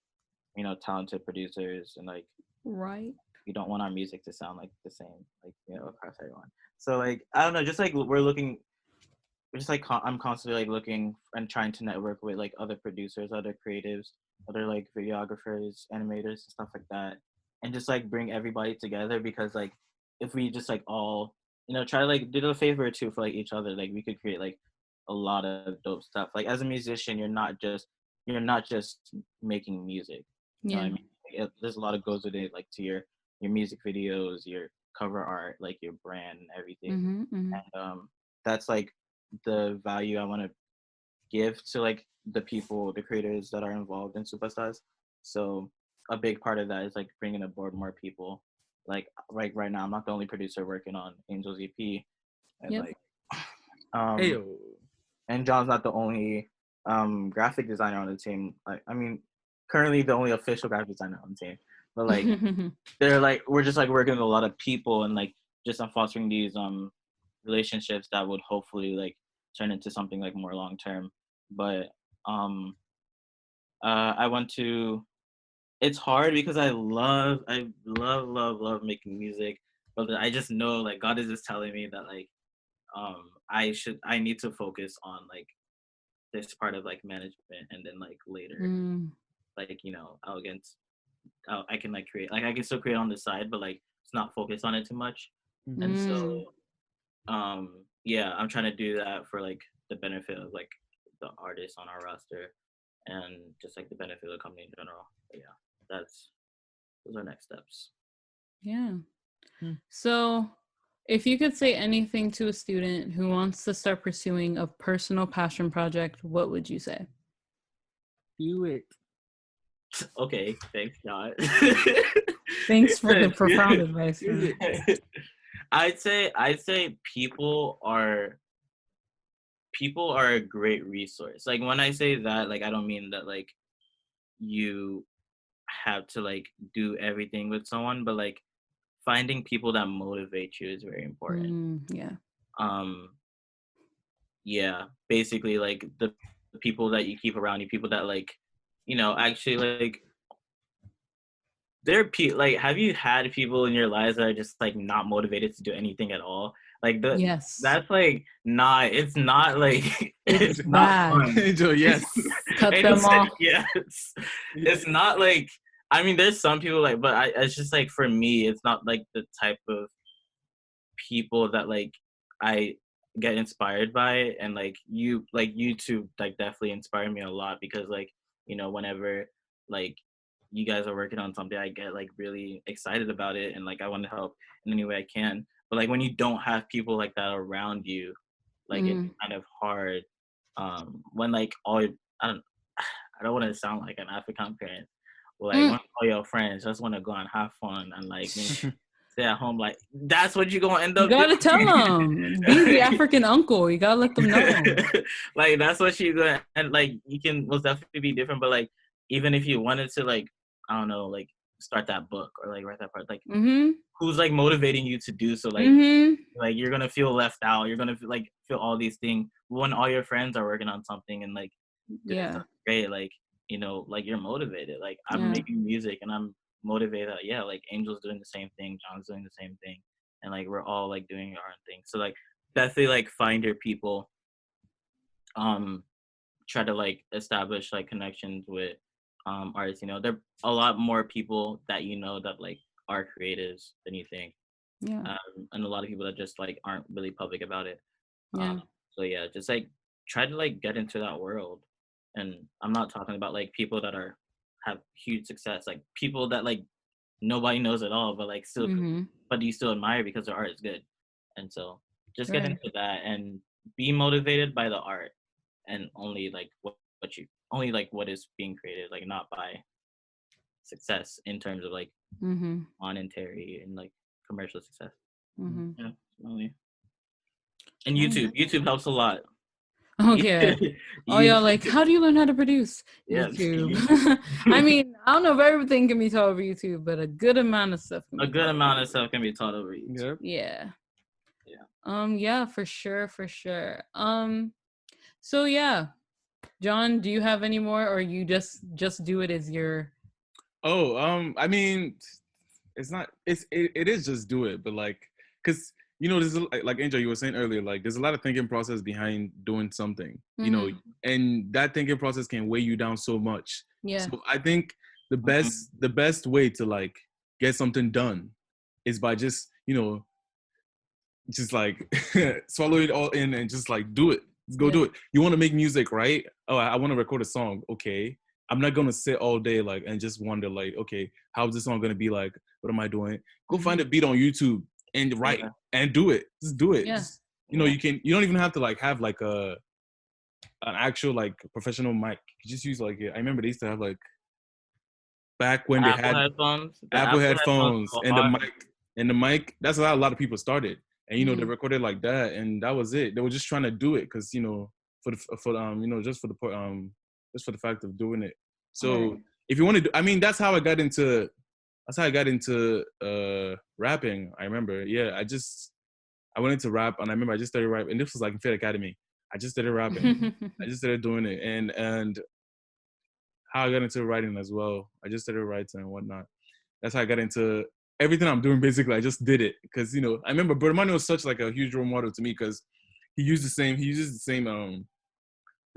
talented producers, and like right. We don't want our music to sound like the same, like, across everyone. So like I don't know, just like I'm constantly like looking and trying to network with like other producers, other creatives, other like videographers, animators, and stuff like that, and just like bring everybody together, because like if we just like all try to like do a favor or two for like each other, like we could create like a lot of dope stuff. Like as a musician, you're not just making music. You know what I mean? There's a lot of goes with it, like to your music videos, your cover art, like your brand and everything. And that's like the value I want to give to like the people, the creators that are involved in Superstars. So a big part of that is like bringing aboard more people. Like right now, I'm not the only producer working on Angel's EP, and like and John's not the only graphic designer on the team. I mean, currently the only official graphic designer on the team. But like they're like, we're just like working with a lot of people, and like just fostering these relationships that would hopefully like turn into something like more long term. But I want to. It's hard because I love making music, but I just know like God is just telling me that like I need to focus on like this part of like management, and then like later like I can like create, like I can still create on the side, but like it's not focused on it too much. And so yeah, I'm trying to do that for like the benefit of like the artists on our roster, and just like the benefit of the company in general. But yeah, those are next steps. Yeah. So if you could say anything to a student who wants to start pursuing a personal passion project, what would you say? Do it. Okay, thanks, God. Thanks for the profound advice. Man. I'd say people are a great resource. Like when I say that, like I don't mean that like you have to like do everything with someone, but like finding people that motivate you is very important. Yeah. Um yeah, basically like the people that you keep around you, people that like, actually like like have you had people in your lives that are just like not motivated to do anything at all? Like Yes. that's like not it's not like It's it's not bad. fun. Angel, yes. Cut Angel them said off. yes. It's not like I mean there's some people like but it's just like for me it's not like the type of people that like I get inspired by and like you two like definitely inspire me a lot because like whenever like you guys are working on something I get like really excited about it and like I want to help in any way I can but like when you don't have people like that around you like it's kind of hard when like I don't I don't want to sound like an African parent but like when all your friends just want to go and have fun and like stay at home like that's what you're gonna end You up gotta doing. tell them. Be the African uncle. You gotta let them know. Like that's what you're gonna and like you can most definitely be different but like even if you wanted to like I don't know like start that book or like write that part like who's like motivating you to do so like you're gonna feel left out you're gonna feel all these things when all your friends are working on something and like doing something great like like you're motivated like I'm making music and I'm motivated yeah like Angel's doing the same thing John's doing the same thing and like we're all like doing our own thing so like definitely like find your people try to like establish like connections with artists there are a lot more people that that like are creatives than you think and a lot of people that just like aren't really public about it so yeah just like try to like get into that world and I'm not talking about like people that have huge success like people that like nobody knows at all but like still but you still admire because their art is good and so just get into that and be motivated by the art and only like what you only like what is being created like not by success in terms of like monetary and like commercial success yeah only. And YouTube helps a lot. Oh yeah. Oh y'all like how do you learn how to produce? Yes. YouTube. I mean, I don't know if everything can be taught over YouTube, but a good amount of stuff can be a good amount of stuff can be taught over YouTube. Yeah. Yeah. Yeah, for sure. So yeah. John, do you have any more or you just do it as your I mean it is just do it, but like because there's like Angel, you were saying earlier, like there's a lot of thinking process behind doing something, and that thinking process can weigh you down so much. Yeah. So I think the best way to like get something done is by just just like swallow it all in and just like do it. Just go do it. You want to make music, right? Oh, I want to record a song. Okay. I'm not gonna sit all day like and just wonder like, okay, how's this song gonna be like? What am I doing? Go find a beat on YouTube and write and do it. Just do it. Yeah. Just, you don't even have to like have like an actual like professional mic. You just use like I remember they used to have like back when they had Apple headphones and the mic. That's how a lot of people started. And they recorded like that, and that was it. They were just trying to do it because for just for the fact of doing it. So if you want to do, I mean, that's how I got into rapping. I remember, I went into rap, and I remember I just started rapping, and this was like in Fit Academy. I just started rapping. I just started doing it, and how I got into writing as well. I just started writing and whatnot. That's how I got into everything I'm doing. Basically, I just did it because I remember Birdman was such like a huge role model to me because he uses the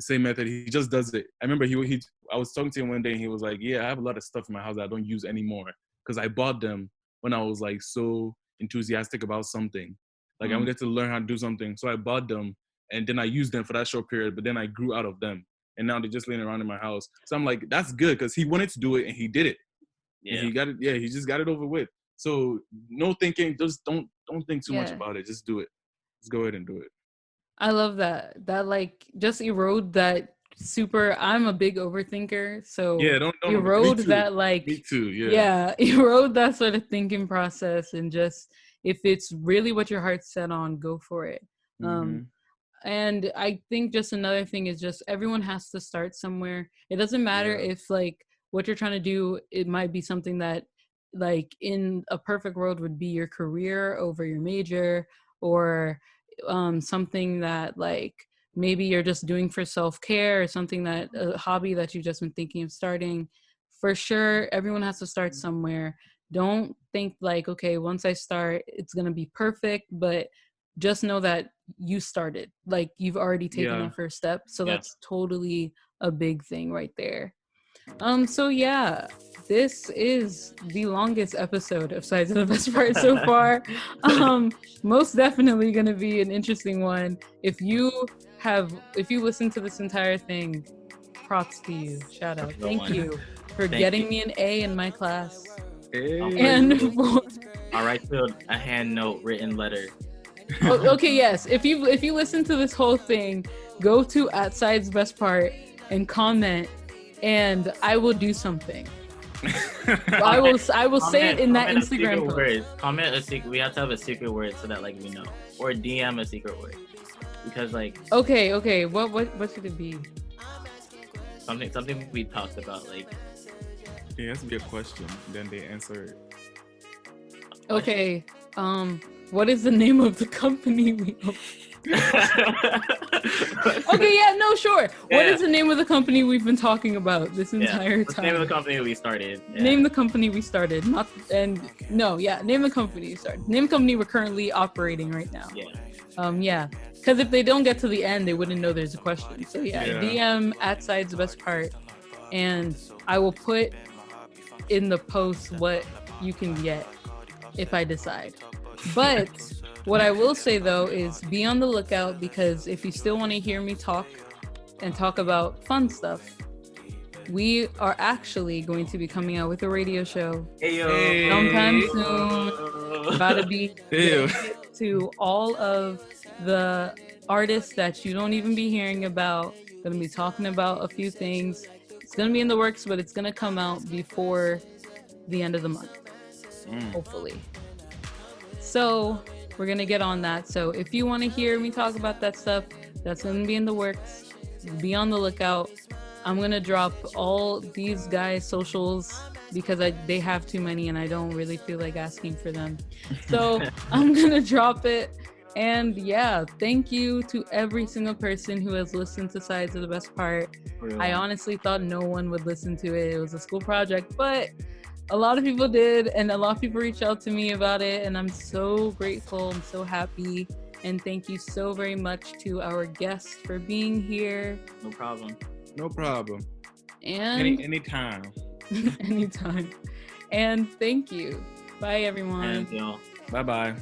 same method. He just does it. I remember I was talking to him one day and he was like, "Yeah, I have a lot of stuff in my house that I don't use anymore because I bought them when I was like so enthusiastic about something. Like I wanted to learn how to do something, so I bought them and then I used them for that short period. But then I grew out of them, and now they're just laying around in my house. So I'm like, that's good because he wanted to do it and he did it. Yeah. And he got it. Yeah, he just got it over with. So no thinking. Just don't think too much about it. Just do it. Just go ahead and do it. I love that. That like just erode that I'm a big overthinker, so Yeah, don't erode me too. that like Me too. Yeah. erode that sort of thinking process, and just if it's really what your heart's set on, go for it. Mm-hmm. And I think just another thing is just everyone has to start somewhere. It doesn't matter if like what you're trying to do, it might be something that like in a perfect world would be your career over your major, or something that like maybe you're just doing for self-care, or something that a hobby that you've just been thinking of starting. For sure, everyone has to start somewhere. Don't think like, okay, once I start, it's going to be perfect, but just know that you started, like you've already taken that first step. So that's totally a big thing right there. So yeah, this is the longest episode of Sides of the Best Part so far. Most definitely gonna be an interesting one. If you listen to this entire thing, props to you. Shout out. Thank you for getting me an A in my class. Hey. And I'll write you a hand note written letter. Okay, yes. If you listen to this whole thing, go to @Sides Best Part and comment, and I will do something. I will say it in that Instagram post. Comment a secret. We have to have a secret word so that like we know, or DM a secret word, because like. Okay. What should it be? Something we talked about, like. It has to be a question, then they answer it. Okay. What is the name of the company we own? Okay, yeah, no, sure. Yeah. What is the name of the company we've been talking about this entire time? Name of the company we started. Yeah. Name the company we started. Name the company you started. Name the company we're currently operating right now. Yeah. Because if they don't get to the end, they wouldn't know there's a question. So DM @Sides the Best Part, and I will put in the post what you can get if I decide. But what I will say though is be on the lookout, because if you still want to hear me talk about fun stuff, we are actually going to be coming out with a radio show sometime soon. About to be to all of the artists that you don't even be hearing about. Gonna be talking about a few things. It's gonna be in the works, but it's gonna come out before the end of the month, hopefully. So we're gonna get on that. So if you want to hear me talk about that stuff, that's gonna be in the works. Be on the lookout. I'm gonna drop all these guys' socials because they have too many and I don't really feel like asking for them. So I'm gonna drop it. And yeah, thank you to every single person who has listened to Sides of the Best Part. I honestly thought no one would listen to it. It was a school project, but a lot of people did, and a lot of people reached out to me about it, and I'm so grateful. I'm so happy. And thank you so very much to our guests for being here. No problem. And anytime. Anytime. And thank you. Bye, everyone. And y'all. Bye-bye.